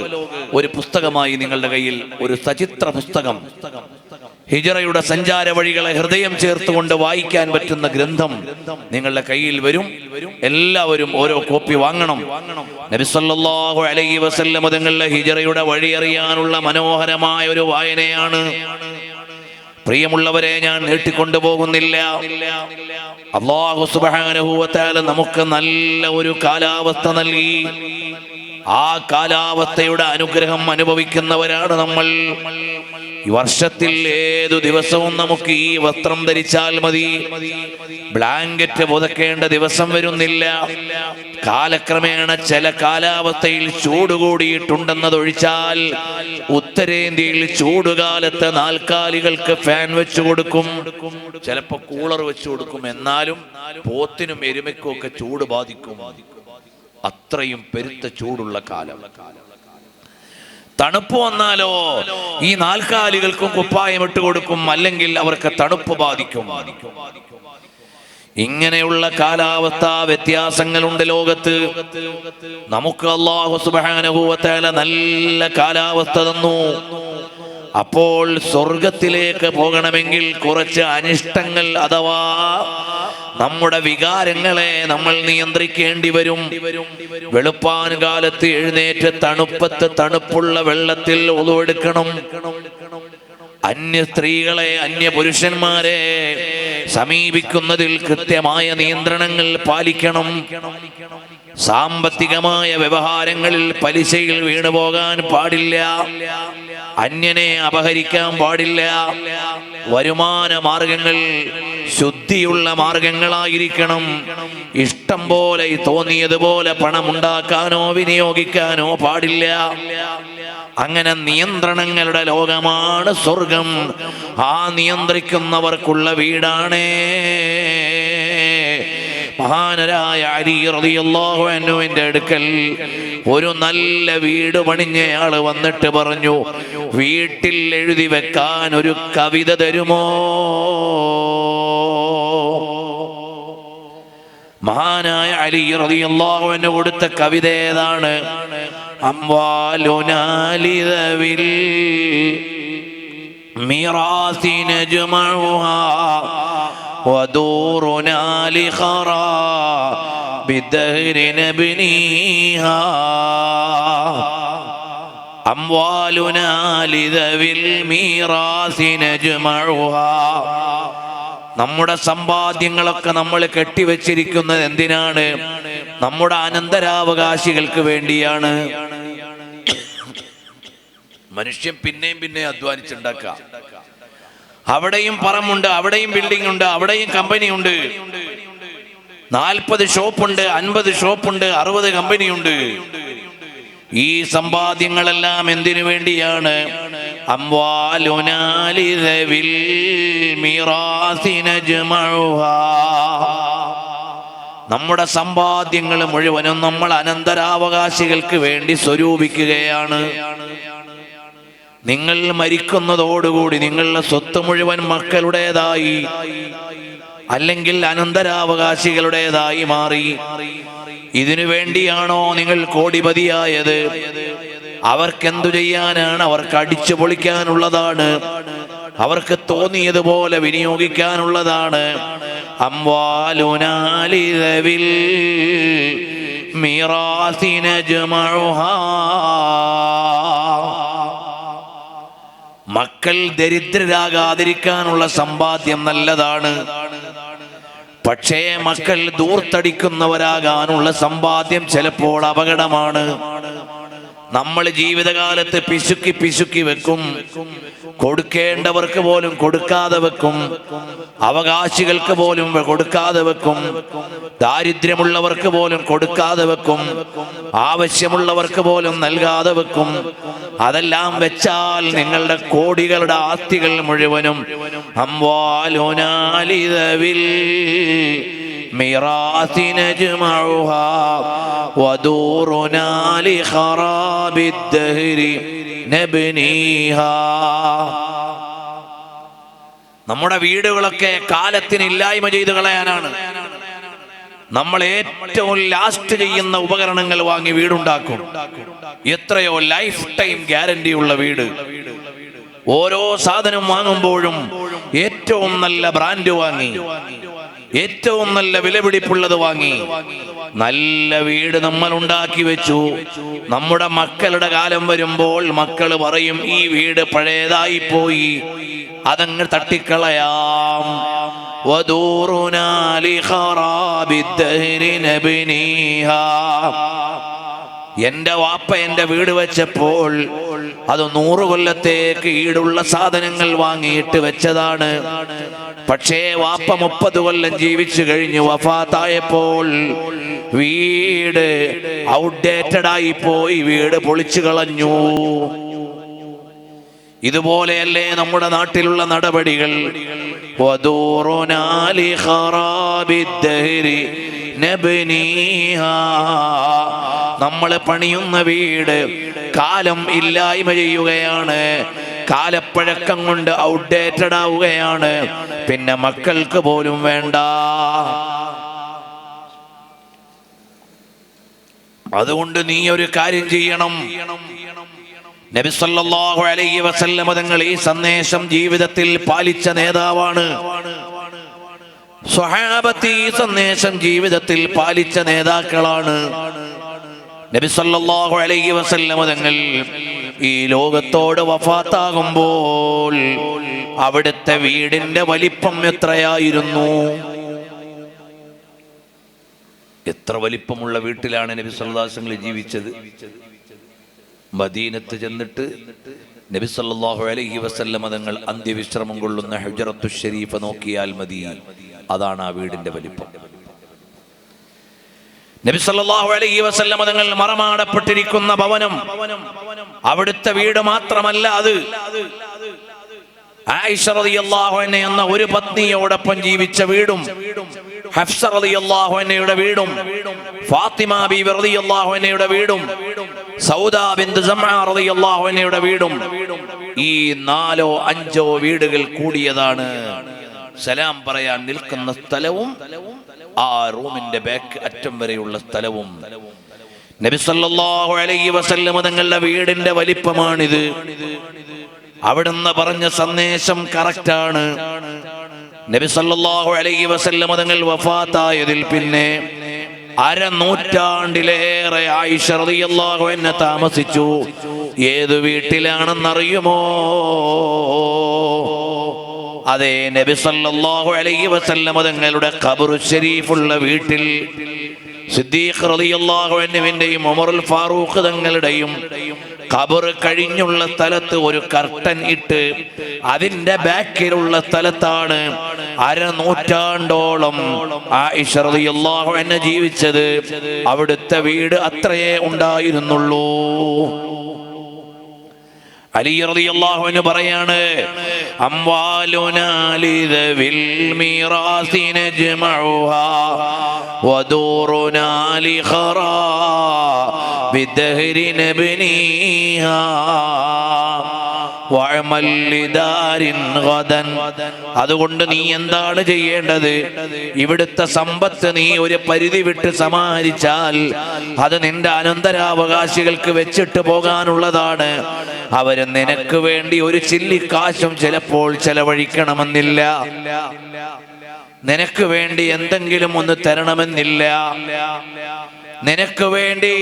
ഒരു പുസ്തകമായി നിങ്ങളുടെ കയ്യിൽ, ഒരു സചിത്ര പുസ്തകം ഹിജറയുടെ സഞ്ചാര വഴികളെ ഹൃദയം ചേർത്തുകൊണ്ട് വായിക്കാൻ പറ്റുന്ന ഗ്രന്ഥം നിങ്ങളുടെ കയ്യിൽ വരും. എല്ലാവരും ഓരോ കോപ്പി വാങ്ങണം. നബി സല്ലല്ലാഹു അലൈഹി വസല്ലം തങ്ങളുടെ ഹിജറയുടെ വഴി അറിയാനുള്ള മനോഹരമായ ഒരു വായനയാണ്. പ്രിയമുള്ളവരെ, ഞാൻ നീട്ടിക്കൊണ്ടുപോകുന്നില്ല. അല്ലാഹു സുബ്ഹാനഹു വ തആല നമുക്ക് നല്ല ഒരു കാലാവസ്ഥ നൽകി. ആ കാലാവസ്ഥയുടെ അനുഗ്രഹം അനുഭവിക്കുന്നവരാണ് നമ്മൾ. ഈ വർഷത്തിൽ ഏതു ദിവസവും നമുക്ക് ഈ വസ്ത്രം ധരിച്ചാൽ മതി. ബ്ലാങ്കറ്റ് പുതക്കേണ്ട ദിവസം വരുന്നില്ല. കാലക്രമേണ ചില കാലാവസ്ഥയിൽ ചൂട് കൂടിയിട്ടുണ്ടെന്നതൊഴിച്ചാൽ ഉത്തരേന്ത്യയിൽ ചൂടുകാലത്ത് നാൽക്കാലികൾക്ക് ഫാൻ വെച്ചു കൊടുക്കും, ചിലപ്പോ കൂളർ വെച്ചു കൊടുക്കും. എന്നാലും പോത്തിനും എരുമയ്ക്കും ഒക്കെ ചൂട് ബാധിക്കും. അത്രയും പെരുത്ത ചൂടുള്ള കാലം. തണുപ്പ് വന്നാലോ ഈ നാൽക്കാലികൾക്കും കുപ്പായം ഇട്ട് കൊടുക്കും, അല്ലെങ്കിൽ അവർക്ക് തണുപ്പ് ബാധിക്കും. ഇങ്ങനെയുള്ള കാലാവസ്ഥാ വ്യത്യാസങ്ങളുണ്ട് ലോകത്ത്. നമുക്ക് അല്ലാഹു സുബ്ഹാനഹു വ തആല നല്ല കാലാവസ്ഥ തന്നു. അപ്പോൾ സ്വർഗത്തിലേക്ക് പോകണമെങ്കിൽ കുറച്ച് അനിഷ്ടങ്ങൾ അഥവാ നമ്മുടെ വികാരങ്ങളെ നമ്മൾ നിയന്ത്രിക്കേണ്ടി വരും. വെളുപ്പാൻ കാലത്ത് എഴുന്നേറ്റ് തണുപ്പത്ത് തണുപ്പുള്ള വെള്ളത്തിൽ ഉളു എടുക്കണം. അന്യ സ്ത്രീകളെ അന്യ പുരുഷന്മാരെ സമീപിക്കുന്നതിൽ കൃത്യമായ നിയന്ത്രണങ്ങൾ പാലിക്കണം. സാമ്പത്തികമായ വ്യവഹാരങ്ങളിൽ പലിശയിൽ വീണുപോകാൻ പാടില്ല. അന്യനെ അപഹരിക്കാൻ പാടില്ല. വരുമാന മാർഗങ്ങൾ ശുദ്ധിയുള്ള മാർഗങ്ങളായിരിക്കണം. ഇഷ്ടം പോലെ തോന്നിയതുപോലെ പണമുണ്ടാക്കാനോ വിനിയോഗിക്കാനോ പാടില്ല. അങ്ങനെ നിയന്ത്രണങ്ങളുടെ ലോകമാണ് സ്വർഗം. ആ നിയന്ത്രിക്കുന്നവർക്കുള്ള വീടാണ്. മഹാനരായ അലി റളിയല്ലാഹു അൻഹുവിന്റെ അടുക്കൽ ഒരു നല്ല വീട് പണിഞ്ഞയാള് വന്നിട്ട് പറഞ്ഞു, വീട്ടിൽ എഴുതി വെക്കാൻ ഒരു കവിത തരുമോ? മഹാനായ അലി റളിയല്ലാഹു അൻഹു കൊടുത്ത കവിത ഏതാണ്? അംവാലുനാ ലിദവിൽ മീറാസി നജ്മഉഹാ വദൂറുനാ ലിഖറാബി ദഹ്രി നബ്നീഹാ. അംവാലുനാ ലിദവിൽ മീറാസി നജ്മഉഹാ. നമ്മുടെ സമ്പാദ്യങ്ങളൊക്കെ നമ്മൾ കെട്ടിവെച്ചിരിക്കുന്നത് എന്തിനാണ്? നമ്മുടെ അനന്തരാവകാശികൾക്ക് വേണ്ടിയാണ്. മനുഷ്യൻ പിന്നെയും അധ്വാനിച്ചുണ്ടാക്കുക. അവിടെയും പറമ്പുണ്ട്, അവിടെയും ബിൽഡിംഗ് ഉണ്ട്, അവിടെയും കമ്പനി ഉണ്ട്. 40 ഷോപ്പുണ്ട്, 50 ഷോപ്പുണ്ട്, 60 കമ്പനിയുണ്ട്. ഈ സമ്പാദ്യങ്ങളെല്ലാം എന്തിനു വേണ്ടിയാണ്? അംവാലുനാ ലിദവിൽ മീറാസി നജ്മഉഹാ. നമ്മുടെ സമ്പാദ്യങ്ങൾ മുഴുവനും നമ്മൾ അനന്തരാവകാശികൾക്ക് വേണ്ടി സ്വരൂപിക്കുകയാണ്. നിങ്ങൾ മരിക്കുന്നതോടുകൂടി നിങ്ങളുടെ സ്വത്ത് മുഴുവൻ മക്കളുടേതായി അല്ലെങ്കിൽ അനന്തരാവകാശികളുടേതായി മാറി. ഇതിനു വേണ്ടിയാണോ നിങ്ങൾ കോടിപതിയായത്? അവർക്കെന്തു ചെയ്യാനാണ്? അവർക്ക് അടിച്ചു പൊളിക്കാനുള്ളതാണ്. അവർക്ക് തോന്നിയതുപോലെ വിനിയോഗിക്കാനുള്ളതാണ്. അംവാലുനാ ലിദവിൽ മീറാസി നജ്മഉഹാ. മക്കൾ ദരിദ്രരാകാതിരിക്കാനുള്ള സമ്പാദ്യം നല്ലതാണ്. പക്ഷേ മക്കൾ ദൂർത്തടിക്കുന്നവരാകാനുള്ള സമ്പാദ്യം ചിലപ്പോൾ അപകടമാണ്. നമ്മൾ ജീവിതകാലത്ത് പിശുക്കി വെക്കും. കൊടുക്കേണ്ടവർക്ക് പോലും കൊടുക്കാതെ വെക്കും. അവകാശികൾക്ക് പോലും കൊടുക്കാതെ വെക്കും. ദാരിദ്ര്യമുള്ളവർക്ക് പോലും കൊടുക്കാതെ വെക്കും. ആവശ്യമുള്ളവർക്ക് പോലും നൽകാതെ വെക്കും. അതെല്ലാം വെച്ചാൽ നിങ്ങളുടെ കോടികളുടെ ആസ്തികൾ മുഴുവനും അംവാലുനാ ലിദവിൽ മീറാസി നജ്മഉഹാ വദൂറുനാ ലിഖറാബി ദഹ്രി നബ്നീഹാ. നമ്മുടെ വീടുകളൊക്കെ കാലത്തിന് ഇല്ലായ്മ ചെയ്തു കളയാനാണ്. നമ്മൾ ഏറ്റവും ലാസ്റ്റ് ചെയ്യുന്ന ഉപകരണങ്ങൾ വാങ്ങി വീടുണ്ടാക്കും. എത്രയോ ലൈഫ് ടൈം ഗ്യാരണ്ടി ഉള്ള വീട്. ഓരോ സാധനം വാങ്ങുമ്പോഴും ഏറ്റവും നല്ല ബ്രാൻഡ് വാങ്ങി, ഏറ്റവും നല്ല വിലപിടിപ്പുള്ളത് വാങ്ങി. നല്ല വീട് നമ്മൾ ഉണ്ടാക്കി വെച്ചു. നമ്മുടെ മക്കളുടെ കാലം വരുമ്പോൾ മക്കൾ പറയും ഈ വീട് പഴയതായി പോയി, അതങ്ങ് തട്ടിക്കളയാം. വദൂറുനാ ലിഖറാബിദ്ദഹ്രി നബ്നീഹാ. എന്റെ വാപ്പ എന്റെ വീട് വെച്ചപ്പോൾ അത് 100 കൊല്ലത്തേക്ക് ഈടുള്ള സാധനങ്ങൾ വാങ്ങിയിട്ട് വെച്ചതാണ്. പക്ഷേ വാപ്പ 30 കൊല്ലം ജീവിച്ചു കഴിഞ്ഞു വഫാത്തായപ്പോൾ വീട് ഔട്ട്ഡേറ്റഡ് ആയി പോയി, വീട് പൊളിച്ചു കളഞ്ഞു. ഇതുപോലെയല്ലേ നമ്മുടെ നാട്ടിലുള്ള നടപടികൾ? വദൂറുനാ ലിഖറാബിദ്ദഹ്രി നബ്നീഹാ. നമ്മൾ പണിയുന്ന വീട് കാലം ഇല്ലായ്മ ചെയ്യുകയാണ്, കാലപ്പഴക്കം കൊണ്ട് ഔട്ട്ഡേറ്റഡ് ആവുകയാണ്, പിന്നെ മക്കൾക്ക് പോലും വേണ്ട. അതുകൊണ്ട് നീ ഒരു കാര്യം ചെയ്യണം. നബി സല്ലല്ലാഹു അലൈഹി വസല്ലം തങ്ങൾ ഈ സന്ദേശം ജീവിതത്തിൽ പാലിച്ച നേതാവാണ്. സ്വഹാബത്ത് ഈ സന്ദേശം ജീവിതത്തിൽ പാലിച്ച നേതാക്കളാണ്. നബി സല്ലല്ലാഹു അലൈഹി വസല്ലം തങ്ങൾ ഈ ലോകത്തോട് വഫാത്താകുമ്പോൾ അവിടുത്തെ വീടിന്റെ വലിപ്പം എത്രയായിരുന്നു? എത്ര വലിപ്പമുള്ള വീട്ടിലാണ് നബി സല്ലല്ലാഹു അലൈഹി വസല്ലം ജീവിച്ചത്? മദീനത്ത് ചെന്നിട്ട് നബി സല്ലല്ലാഹു അലൈഹി വസല്ലം തങ്ങൾ അന്ത്യവിശ്രമം കൊള്ളുന്ന ഹുജറത്തു ഷരീഫ് നോക്കിയാൽ മതി, അതാണ് ആ വീടിന്റെ വലിപ്പം. നബി സല്ലല്ലാഹു അലൈഹി വസല്ലം തങ്ങൾ മറമാടപ്പെട്ടിരിക്കുന്ന ഭവനം അവിടുത്തെ വീട് മാത്രമല്ല, അത് ആയിഷ റളിയല്ലാഹു അൻഹ എന്ന ഒരു പത്നിയോടൊപ്പം ജീവിച്ച വീടും, ഹഫ്സ റളിയല്ലാഹു അൻഹയുടെ വീടും, ഫാത്തിമ ബീവി റളിയല്ലാഹു അൻഹയുടെ വീടും, സൗദ ബിൻത് സമ്അ റളിയല്ലാഹു അൻഹയുടെ വീടും, ഈ 4 or 5 വീടുകൾ കൂടിയതാണ്. സലാം പറയാൻ നിൽക്കുന്ന സ്ഥലവും ആ റൂമിന്റെ ബാക്ക് അറ്റം വരെയുള്ള സ്ഥലവും നബി സല്ലല്ലാഹു അലൈഹി വസല്ലം തങ്ങളുടെ വീടിന്റെ വലിപ്പമാണിത്. അവിടുന്ന് പറഞ്ഞ സന്ദേശം കറക്റ്റാണ്. നബി സല്ലല്ലാഹു അലൈഹി വസല്ലം തങ്ങൾ വഫാത്തായതിൽ പിന്നെ 1/2 നൂറ്റാണ്ടിലേറെ ആയിഷ റളിയല്ലാഹു അൻഹ താമസിച്ചു. ഏത് വീട്ടിലാണെന്നറിയുമോ? അതെ, നബി സല്ലല്ലാഹു അലൈഹി വസല്ലം തങ്ങളുടെ ഖബർ ശരീഫുള്ള വീട്ടിൽ സിദ്ദീഖ് റളിയല്ലാഹു അൻഹുവിന്റെയും ഉമറുൽ ഫാറൂഖ് തങ്ങളുടെയും ഖബർ കഴിഞ്ഞുള്ള സ്ഥലത്ത് ഒരു കർട്ടൻ ഇട്ട് അതിന്റെ ബാക്കിലുള്ള സ്ഥലത്താണ് 1/2 നൂറ്റാണ്ടോളം ആയിഷ റളിയല്ലാഹു അൻഹ ജീവിച്ചത്. അവിടുത്തെ വീട് അത്രയേ ഉണ്ടായിരുന്നുള്ളൂ. അലി റളിയല്ലാഹു അൻഹു പറയാണ്, അംവാലുനാ ലിദവിൽ മീറാസി നജ്മഉഹാ വദൂറുനാ ലിഖറാബിദ്ദഹ്രി നബ്നീഹാ വഅമൽ ലിദാരിൻ ഗദൻ. അതുകൊണ്ട് നീ എന്താണ് ചെയ്യേണ്ടത്? ഇവിടുത്തെ സമ്പത്ത് നീ ഒരു പരിധി വിട്ട് സമാഹരിച്ചാൽ അത് നിന്റെ അനന്തരാവകാശികൾക്ക് വെച്ചിട്ട് പോകാനുള്ളതാണ്. അവര് നിനക്ക് വേണ്ടി ഒരു ചില്ലിക്കാശും ചിലപ്പോൾ ചെലവഴിക്കണമെന്നില്ല, നിനക്ക് വേണ്ടി എന്തെങ്കിലും ഒന്ന് തരണമെന്നില്ല, നിനക്ക് വേണ്ടി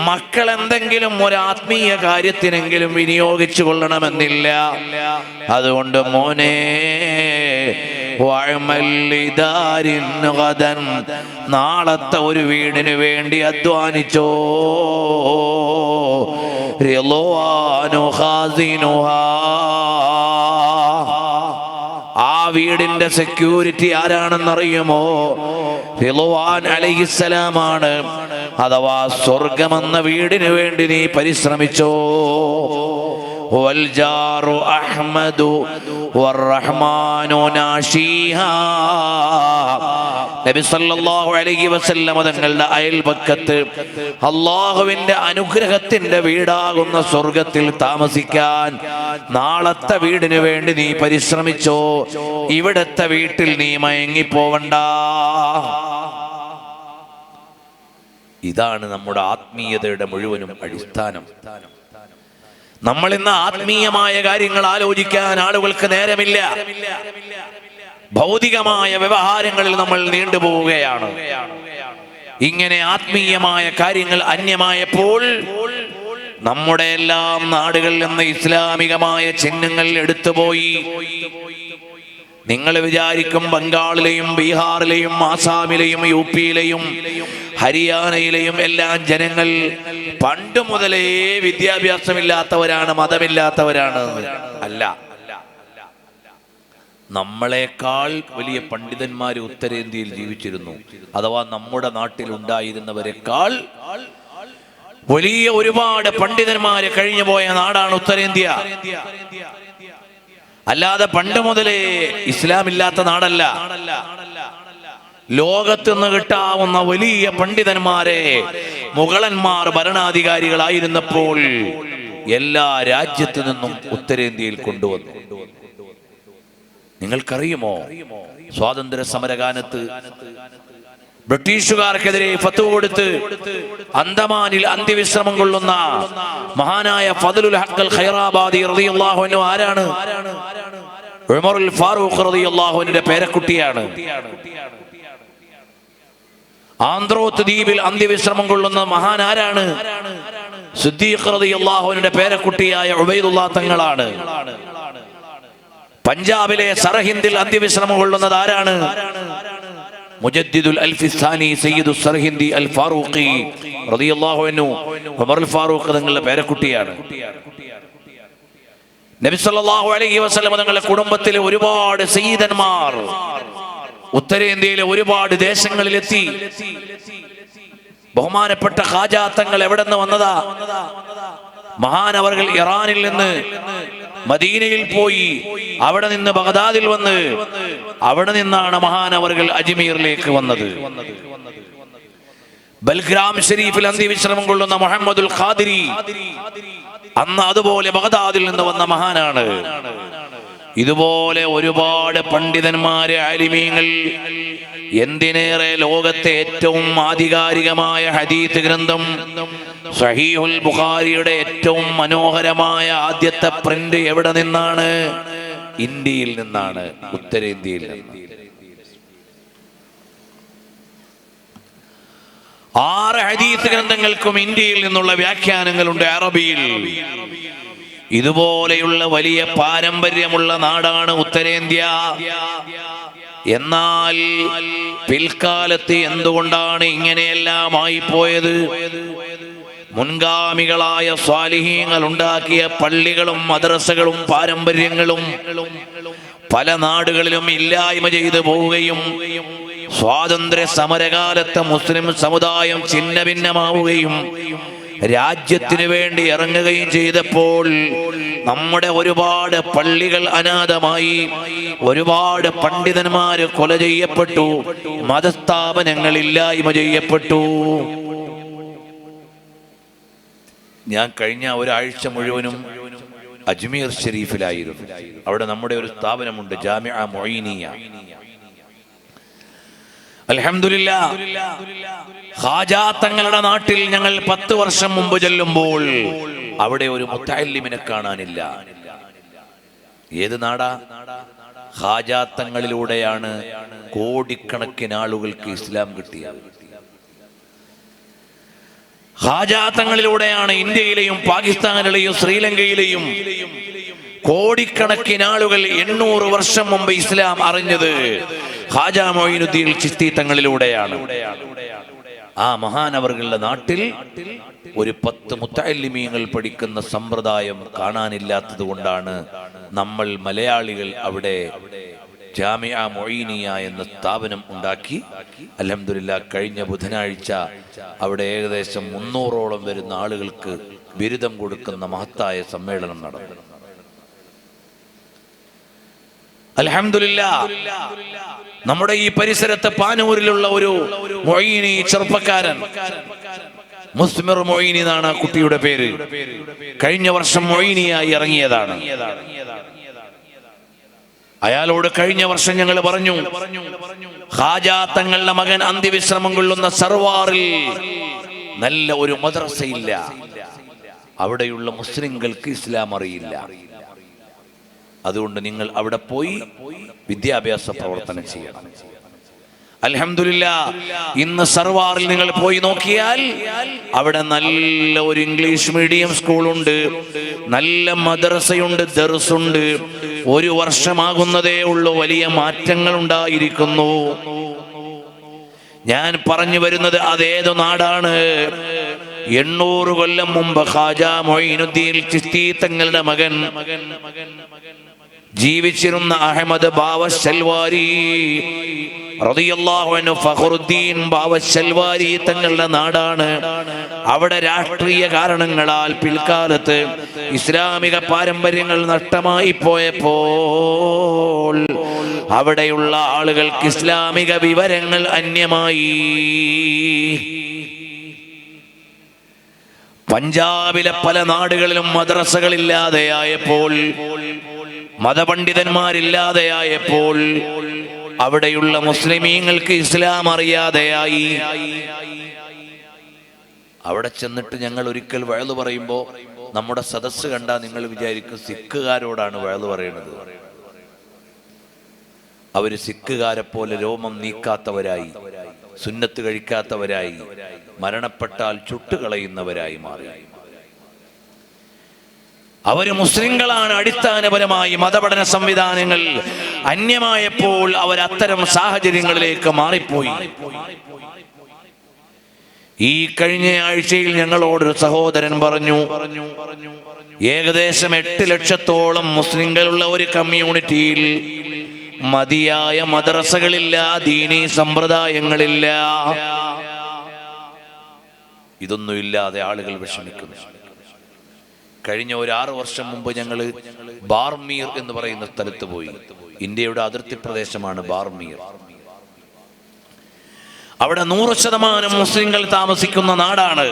മക്കൾ എന്തെങ്കിലും ഒരു ആത്മീയ കാര്യത്തിനെങ്കിലും വിനിയോഗിച്ചു കൊള്ളണമെന്നില്ല. അതുകൊണ്ട് മോനെ, നാളത്തെ ഒരു വീടിന് വേണ്ടി അധ്വാനിച്ചോ. ആ വീടിന്റെ സെക്യൂരിറ്റി ആരാണെന്നറിയുമോ? റിളവാൻ അലൈഹിസ്സലാമാണ്. അഥവാ സ്വർഗമെന്ന വീടിന് വേണ്ടി നീ പരിശ്രമിച്ചോ. വൽജാറു അഹ്മദു വറഹ്മാനു നാശീഹാ. നബി സല്ലല്ലാഹു അലൈഹി വസല്ലം തങ്ങളുടെ അയൽപക്കത്ത് അല്ലാഹുവിന്റെ അനുഗ്രഹത്തിന്റെ വീടാകുന്ന സ്വർഗത്തിൽ താമസിക്കാൻ നാളത്തെ വീടിന് വേണ്ടി നീ പരിശ്രമിച്ചോ. ഇവിടത്തെ വീട്ടിൽ നീ മയങ്ങിപ്പോവണ്ട. ഇതാണ് നമ്മുടെ ആത്മീയതയുടെ മുഴുവനും അടിസ്ഥാനം. നമ്മൾ ഇന്ന് ആത്മീയമായ കാര്യങ്ങൾ ആലോചിക്കാൻ ആളുകൾക്ക് നേരമില്ല. ഭൗതികമായ വ്യവഹാരങ്ങളിൽ നമ്മൾ നീണ്ടുപോവുകയാണ്. ഇങ്ങനെ ആത്മീയമായ കാര്യങ്ങൾ അന്യമായപ്പോൾ നമ്മുടെ എല്ലാം നാടുകളിൽ നിന്ന് ഇസ്ലാമികമായ ചിഹ്നങ്ങൾ എടുത്തുപോയി. നിങ്ങൾ വിചാരിക്കും ബംഗാളിലെയും ബീഹാറിലെയും ആസാമിലെയും യുപിയിലെയും ഹരിയാനയിലെയും എല്ലാം ജനങ്ങൾ പണ്ട് മുതലേ വിദ്യാഭ്യാസമില്ലാത്തവരാണ്, മതമില്ലാത്തവരാണ്. അല്ല, നമ്മളെക്കാൾ വലിയ പണ്ഡിതന്മാർ ഉത്തരേന്ത്യയിൽ ജീവിച്ചിരുന്നു. അഥവാ നമ്മുടെ നാട്ടിൽ ഉണ്ടായിരുന്നവരെക്കാൾ വലിയ ഒരുപാട് പണ്ഡിതന്മാര് കഴിഞ്ഞുപോയ നാടാണ് ഉത്തരേന്ത്യ. അല്ലാതെ പണ്ട് മുതലേ ഇസ്ലാം ഇല്ലാത്ത നാടല്ല. ലോകത്തുനിന്ന് കിട്ടാവുന്ന വലിയ പണ്ഡിതന്മാരെ മുഗളന്മാർ ഭരണാധികാരികളായിരുന്നപ്പോൾ എല്ലാ രാജ്യത്തു നിന്നും ഉത്തരേന്ത്യയിൽ കൊണ്ടുവന്നു. നിങ്ങൾക്കറിയുമോ, സ്വാതന്ത്ര്യ സമരകാലത്ത് ബ്രിട്ടീഷുകാർക്കെതിരെ ഫത്വ കൊടുത്ത് അന്തമാനിൽ അന്ത്യവിശ്രമം കൊള്ളുന്ന മഹാനായ ഫദ്ലുൽ ഹഖ് അൽ ഖൈറാബാദി റളിയല്ലാഹു അൻഹു ആരാണ്? ഉമറുൽ ഫാറൂഖ് റളിയല്ലാഹു അൻഹുവിന്റെ പേരക്കുട്ടിയാണ്. ആന്ത്രോത്ത് ദ്വീപിൽ അന്ത്യവിശ്രമം കൊള്ളുന്ന മഹാൻ ആരാണ്? സിദ്ദീഖ് റളിയല്ലാഹു അൻഹുവിന്റെ പേരക്കുട്ടിയായ ഉബൈദുല്ലാഹ് തങ്ങളാണ്. പഞ്ചാബിലെ സർഹിന്ദിൽ അന്ത്യവിശ്രമം കൊള്ളുന്നത് ആരാണ്? മുജദ്ദിദുൽ അൽഫിസ്ഥാനി സയ്യിദു സർഹിന്ദി അൽ ഫാറൂഖി റളിയല്ലാഹു അൻഹു ഉമറുൽ ഫാറൂഖ് തങ്ങളുടെ പേരക്കുട്ടിയാണ്. നബി സല്ലല്ലാഹു അലൈഹി വസല്ലം തങ്ങളുടെ കുടുംബത്തിലെ ഒരുപാട് സയ്യിദന്മാർ ഉത്തരേന്ത്യയിലെ ഒരുപാട് ദേശങ്ങളിലെത്തി. ബഹുമാനപ്പെട്ട ഖാജാ തങ്ങൾ എവിടെ നിന്ന് വന്നതാ? മഹാനവർകൾ ഇറാനിൽ നിന്ന് മദീനയിൽ പോയി, അവിടെ നിന്ന് ബഗ്ദാദിൽ വന്ന്, അവിടെ നിന്നാണ് മഹാനവർകൾ അജ്മീറിലേക്ക് വന്നത്. ബൽഗ്രാം ഷരീഫിൽ അന്ത്യവിശ്രമം കൊള്ളുന്ന മുഹമ്മദുൽ ഖാദിരി അന്ന് അതുപോലെ ബഗ്ദാദിൽ നിന്ന് വന്ന മഹാനാണ്. ഇതുപോലെ ഒരുപാട് പണ്ഡിതന്മാര്, ആലിമീങ്ങൾ, എന്തിനേറെ ലോകത്തെ ഏറ്റവും ആധികാരികമായ ഹദീസ് ഗ്രന്ഥം സഹീഹുൽ ബുഖാരിയുടെ ഏറ്റവും മനോഹരമായ ആദ്യത്തെ പ്രിന്റ് എവിടെ നിന്നാണ്? ഇന്ത്യയിൽ നിന്നാണ്, ഉത്തരേന്ത്യയിൽ നിന്ന്. 6 ഹദീസ് ഗ്രന്ഥങ്ങൾക്കും ഇന്ത്യയിൽ നിന്നുള്ള വ്യാഖ്യാനങ്ങളുണ്ട് അറബിയിൽ. ഇതുപോലെയുള്ള വലിയ പാരമ്പര്യമുള്ള നാടാണ് ഉത്തരേന്ത്യ. എന്നാൽ പിൽക്കാലത്ത് എന്തുകൊണ്ടാണ് ഇങ്ങനെയെല്ലാം ആയിപ്പോയത്? മുൻഗാമികളായ സ്വാലിഹീങ്ങൾ ഉണ്ടാക്കിയ പള്ളികളും മദ്രസകളും പാരമ്പര്യങ്ങളും പല നാടുകളിലും ഇല്ലായ്മ ചെയ്തു പോവുകയും സ്വാതന്ത്ര്യ സമരകാലത്ത് മുസ്ലിം സമുദായം ഛിന്ന ഭിന്നമാവുകയും രാജ്യത്തിനു വേണ്ടി ഇറങ്ങുകയും ചെയ്തപ്പോൾ നമ്മുടെ ഒരുപാട് പള്ളികൾ അനാഥമായി, ഒരുപാട് പണ്ഡിതന്മാര് കൊല ചെയ്യപ്പെട്ടു, മതസ്ഥാപനങ്ങൾ ഇല്ലായ്മ ചെയ്യപ്പെട്ടു. ഞാൻ കഴിഞ്ഞ ഒരാഴ്ച മുഴുവനും അജ്മീർ ഷരീഫിലായിരുന്നു. അവിടെ നമ്മുടെ ഒരു സ്ഥാപനമുണ്ട്, ജാമിഅ മൊയ്നിയ. അൽഹംദുലില്ലാഹ്, ഖാജാ തങ്ങളുടെ നാട്ടിൽ ഞങ്ങൾ 10 വർഷം മുമ്പ് ചെല്ലുമ്പോൾ അവിടെ ഒരു മുത്തഅല്ലിമിനെ കാണാനില്ല. ഏത് നാടാ? ഖാജാ തങ്ങളിലൂടെയാണ് കോടിക്കണക്കിന് ആളുകൾക്ക് ഇസ്ലാം കിട്ടിയത്. ഖാജാ തങ്ങളിലൂടെയാണ് ഇന്ത്യയിലെയും പാകിസ്ഥാനിലെയും ശ്രീലങ്കയിലെയും കോടിക്കണക്കിന് ആളുകൾ 800 വർഷം മുമ്പ് ഇസ്ലാം അറിഞ്ഞത് ഖാജാ മൊയ്നുദ്ദീൻ ചിശ്തി തങ്ങളിലൂടെയാണ്. ആ മഹാനവറുകളുടെ നാട്ടിൽ ഒരു 10 മുത്തഅല്ലിമീങ്ങൾ പഠിക്കുന്ന സമ്പ്രദായം കാണാനില്ലാത്തത് കൊണ്ടാണ് നമ്മൾ മലയാളികൾ അവിടെ ജാമിഅ മൊയ്നിയ എന്ന സ്ഥാപനം ഉണ്ടാക്കി. അൽഹംദുലില്ലാഹ്, കഴിഞ്ഞ ബുധനാഴ്ച അവിടെ ഏകദേശം 300ഓളം വരുന്ന ആളുകൾക്ക് ബിരുദം കൊടുക്കുന്ന മഹത്തായ സമ്മേളനം നടന്നു. അൽഹംദുലില്ലാഹ്, നമ്മുടെ ഈ പരിസരത്ത് പാനൂരിലുള്ള ഒരു മൊയ്നി ചെറുപ്പക്കാരൻ, മുസ്മിർ മൊയ്നി എന്നാണ് ആ കുട്ടിയുടെ പേര്, കഴിഞ്ഞ വർഷം മൊയ്നിയായി ഇറങ്ങിയതാണ്. അയാളോട് കഴിഞ്ഞ വർഷം ഞങ്ങൾ പറഞ്ഞു, ഖാജാ തങ്ങളുടെ മകൻ അന്ത്യവിശ്രമം കൊള്ളുന്ന സർവാറിൽ നല്ല ഒരു മദ്രസയില്ല, അവിടെയുള്ള മുസ്ലിങ്ങൾക്ക് ഇസ്ലാം അറിയില്ല. അതുകൊണ്ട് നിങ്ങൾ അവിടെ പോയി വിദ്യാഭ്യാസ പ്രവർത്തനം ചെയ്യണം. അൽഹംദുലില്ലാഹ്, ഇന്ന് സർവാറിൽ നിങ്ങൾ പോയി നോക്കിയാൽ അവിടെ നല്ല ഒരു ഇംഗ്ലീഷ് മീഡിയം സ്കൂളുണ്ട്, നല്ല മദ്രസയുണ്ട്, ദർസുണ്ട്. ഒരു വർഷമാകുന്നതേ ഉള്ളൂ, വലിയ മാറ്റങ്ങൾ ഉണ്ടായിരിക്കുന്നു. ഞാൻ പറഞ്ഞു വരുന്നത് അതേതു നാടാണ്? 800 കൊല്ലം മുമ്പ് ഖാജാ മൊയ്നുദ്ദീൻ ചിശ്തി തങ്ങളുടെ മകൻ ജീവിച്ചിരുന്ന അഹമ്മദ് ബാവശൽവാരി റളിയല്ലാഹു അൻഹു, ഫഖറുദ്ദീൻ ബാവശൽവാരി തങ്ങളുടെ നാടാണ്. അവിടെ രാഷ്ട്രീയ കാരണങ്ങളാൽ പിൽക്കാലത്ത് ഇസ്ലാമിക പാരമ്പര്യങ്ങൾ നഷ്ടമായി പോയപ്പോൾ അവിടെയുള്ള ആളുകൾക്ക് ഇസ്ലാമിക വിവരങ്ങൾ അന്യമായി. പഞ്ചാബിലെ പല നാടുകളിലും മദ്രസകളില്ലാതെയായപ്പോൾ, മതപണ്ഡിതന്മാരില്ലാതെയായപ്പോൾ അവിടെയുള്ള മുസ്ലിമീങ്ങൾക്ക് ഇസ്ലാം അറിയാതെയായി. അവിടെ ചെന്നിട്ട് ഞങ്ങൾ ഒരിക്കൽ വഅ്ള് പറയുമ്പോൾ നമ്മുടെ സദസ്സ് കണ്ടാൽ നിങ്ങൾ വിചാരിക്കും സിഖുകാരോടാണ് വഅ്ള് പറയുന്നത്. അവര് സിഖുകാരെ പോലെ രോമം നീക്കാത്തവരായി, സുന്നത്ത് കഴിക്കാത്തവരായി, മരണപ്പെട്ടാൽ ചുട്ടുകളയുന്നവരായി മാറി. അവര് മുസ്ലിങ്ങളാണ്. അടിസ്ഥാനപരമായി മതപഠന സംവിധാനങ്ങൾ അന്യമായപ്പോൾ അവർ അത്തരം സാഹചര്യങ്ങളിലേക്ക് മാറിപ്പോയി. ഈ കഴിഞ്ഞ ആഴ്ചയിൽ ഞങ്ങളോടൊരു സഹോദരൻ പറഞ്ഞു, ഏകദേശം 8 ലക്ഷത്തോളം മുസ്ലിങ്ങളുള്ള ഒരു കമ്മ്യൂണിറ്റിയിൽ മതിയായ മദ്രസകളില്ല, ദീനീ സമ്പ്രദായങ്ങളില്ല. ഇതൊന്നുമില്ലാതെ ആളുകൾ വിഷമിക്കുന്നു. കഴിഞ്ഞ ഒരു 6 വർഷം മുമ്പ് ഞങ്ങൾ ബാർമീർ എന്ന് പറയുന്ന സ്ഥലത്ത് പോയി. ഇന്ത്യയുടെ അതിർത്തി പ്രദേശമാണ് ബാർമീർ. അവിടെ 100% മുസ്ലിങ്ങൾ താമസിക്കുന്ന നാടാണ്.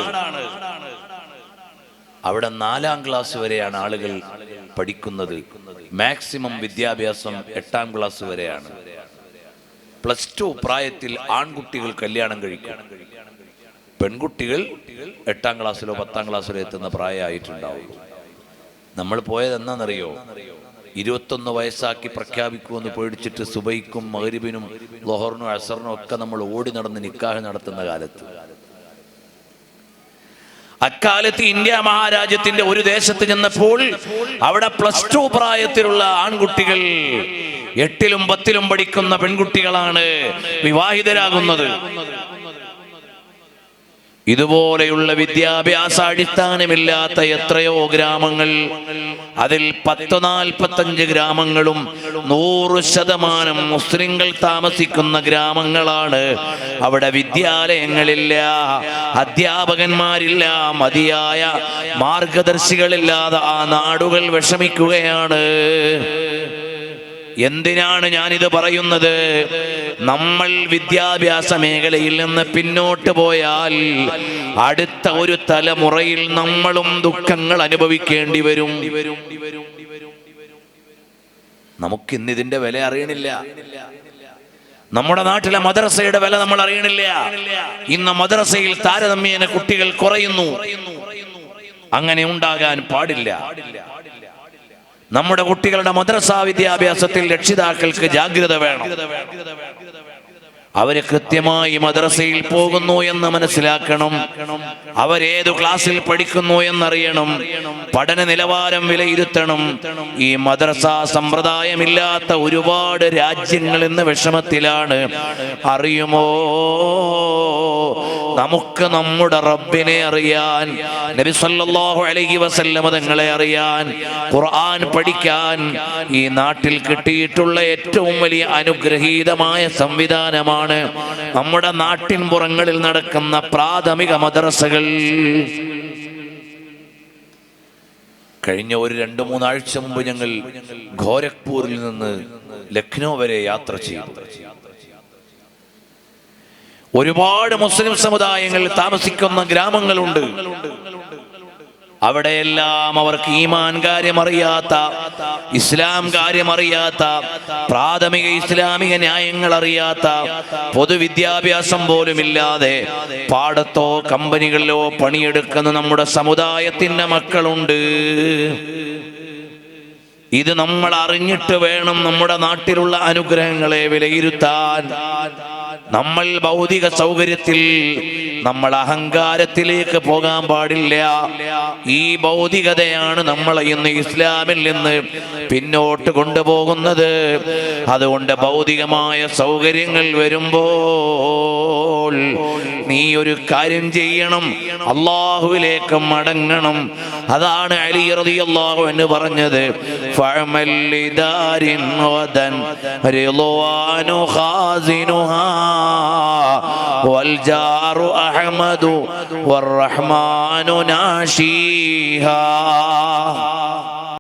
അവിടെ 4ാം ക്ലാസ് വരെയാണ് ആളുകൾ പഠിക്കുന്നത്. മാക്സിമം വിദ്യാഭ്യാസം 8ാം ക്ലാസ് വരെയാണ്. +2 പ്രായത്തിൽ ആൺകുട്ടികൾ കല്യാണം കഴിക്കും. പെൺകുട്ടികൾ 8ാം ക്ലാസ്സിലോ 10ാം ക്ലാസ്സിലോ എത്തുന്ന പ്രായമായിട്ടുണ്ടാവും. നമ്മൾ പോയത് എന്നാണെന്നറിയോ? 21 വയസ്സാക്കി പ്രഖ്യാപിക്കുമെന്ന് പേടിച്ചിട്ട് സുബൈക്കും മഗ്രിബിനും ളുഹറിനും അസറിനും ഒക്കെ നമ്മൾ ഓടി നടന്ന് നിക്കാഹ് നടത്തുന്ന കാലത്ത്. അക്കാലത്ത് ഇന്ത്യ മഹാരാജ്യത്തിന്റെ ഒരു ദേശത്ത് ചെന്നപ്പോൾ അവിടെ +2 പ്രായത്തിലുള്ള ആൺകുട്ടികൾ 8ലും 10ലും പഠിക്കുന്ന പെൺകുട്ടികളാണ് വിവാഹിതരാകുന്നത്. ഇതുപോലെയുള്ള വിദ്യാഭ്യാസ അടിസ്ഥാനമില്ലാത്ത എത്രയോ ഗ്രാമങ്ങൾ, അതിൽ 10-45 ഗ്രാമങ്ങളും 100% മുസ്ലിങ്ങൾ താമസിക്കുന്ന ഗ്രാമങ്ങളാണ്. അവിടെ വിദ്യാലയങ്ങളില്ല, അധ്യാപകന്മാരില്ല, മതിയായ മാർഗദർശികളില്ലാതെ ആ നാടുകൾ വിഷമിക്കുകയാണ്. എന്തിനാണ് ഞാനിത് പറയുന്നത്? നമ്മൾ വിദ്യാഭ്യാസ മേഖലയിൽ നിന്ന് പിന്നോട്ട് പോയാൽ അടുത്ത ഒരു തലമുറയിൽ നമ്മളും ദുഃഖങ്ങൾ അനുഭവിക്കേണ്ടി വരും. നമുക്കിന്ന് ഇതിന്റെ വില അറിയണില്ല. നമ്മുടെ നാട്ടിലെ മദ്രസയുടെ വില നമ്മൾ അറിയണില്ല. ഇന്ന് മദ്രസയിൽ താരതമ്യേന കുട്ടികൾ കുറയുന്നു. അങ്ങനെ ഉണ്ടാകാൻ പാടില്ല. നമ്മുടെ കുട്ടികളുടെ മദ്രസാ വിദ്യാഭ്യാസത്തിൽ രക്ഷിതാക്കൾക്ക് ജാഗ്രത വേണം. അവര് കൃത്യമായി മദ്രസയിൽ പോകുന്നു എന്ന് മനസ്സിലാക്കണം. അവരേതു ക്ലാസ്സിൽ പഠിക്കുന്നു എന്നറിയണം. പഠന നിലവാരം വിലയിരുത്തണം. ഈ മദ്രസാ സമ്പ്രദായമില്ലാത്ത ഒരുപാട് രാജ്യങ്ങൾ ഇന്ന് വിഷമത്തിലാണ്. അറിയുമോ, നമുക്ക് നമ്മുടെ റബ്ബിനെ അറിയാൻ, നബി സല്ലല്ലാഹു അലൈഹി വസല്ലമ തങ്ങളെ അറിയാൻ, ഖുർആൻ പഠിക്കാൻ ഈ നാട്ടിൽ കിട്ടിയിട്ടുള്ള ഏറ്റവും വലിയ അനുഗ്രഹീതമായ സംവിധാനമാണ് നമ്മുടെ നാട്ടിൻ പുറങ്ങളിൽ നടക്കുന്ന പ്രാഥമിക മദ്രസകൾ. കഴിഞ്ഞ ഒരു 2-3 ആഴ്ച മുമ്പ് ഞങ്ങൾ ഗോരഖ്പൂരിൽ നിന്ന് ലക്നൗ വരെ യാത്ര ചെയ്തു. ഒരുപാട് മുസ്ലിം സമുദായങ്ങൾ താമസിക്കുന്ന ഗ്രാമങ്ങളുണ്ട്. അവിടെയെല്ലാം അവർക്ക് ഈമാൻ കാര്യമറിയാത്ത, ഇസ്ലാം കാര്യമറിയാത്ത, പ്രാഥമിക ഇസ്ലാമിക ന്യായങ്ങൾ അറിയാത്ത, പൊതുവിദ്യാഭ്യാസം പോലുമില്ലാതെ പാടത്തോ കമ്പനികളിലോ പണിയെടുക്കുന്ന നമ്മുടെ സമുദായത്തിന്റെ മക്കളുണ്ട്. ഇത് നമ്മൾ അറിഞ്ഞിട്ട് വേണം നമ്മുടെ നാട്ടിലുള്ള അനുഗ്രഹങ്ങളെ വിലയിരുത്താൻ. നമ്മൾ ഭൗതിക സൗകര്യത്തിൽ, നമ്മൾ അഹങ്കാരത്തിലേക്ക് പോകാൻ പാടില്ല. ഈ ഭൗതികതയാണ് നമ്മളെ ഇന്ന് ഇസ്ലാമിൽ നിന്ന് പിന്നോട്ട് കൊണ്ടുപോകുന്നത്. അതുകൊണ്ട് ഭൗതികമായ സൗകര്യങ്ങൾ വരുമ്പോൾ നീ ഒരു കാര്യം ചെയ്യണം, അല്ലാഹുവിലേക്ക് മടങ്ങണം. അതാണ് അലി റളിയല്ലാഹു അൻഹു പറഞ്ഞത്, ഫഅമൽ ലിദാരിൻ വദൻ റിളവാനു ഖാസിനുഹാ വൽ ജാറു അഹ്മദു വർ റഹ്മാനു നാശീഹാ.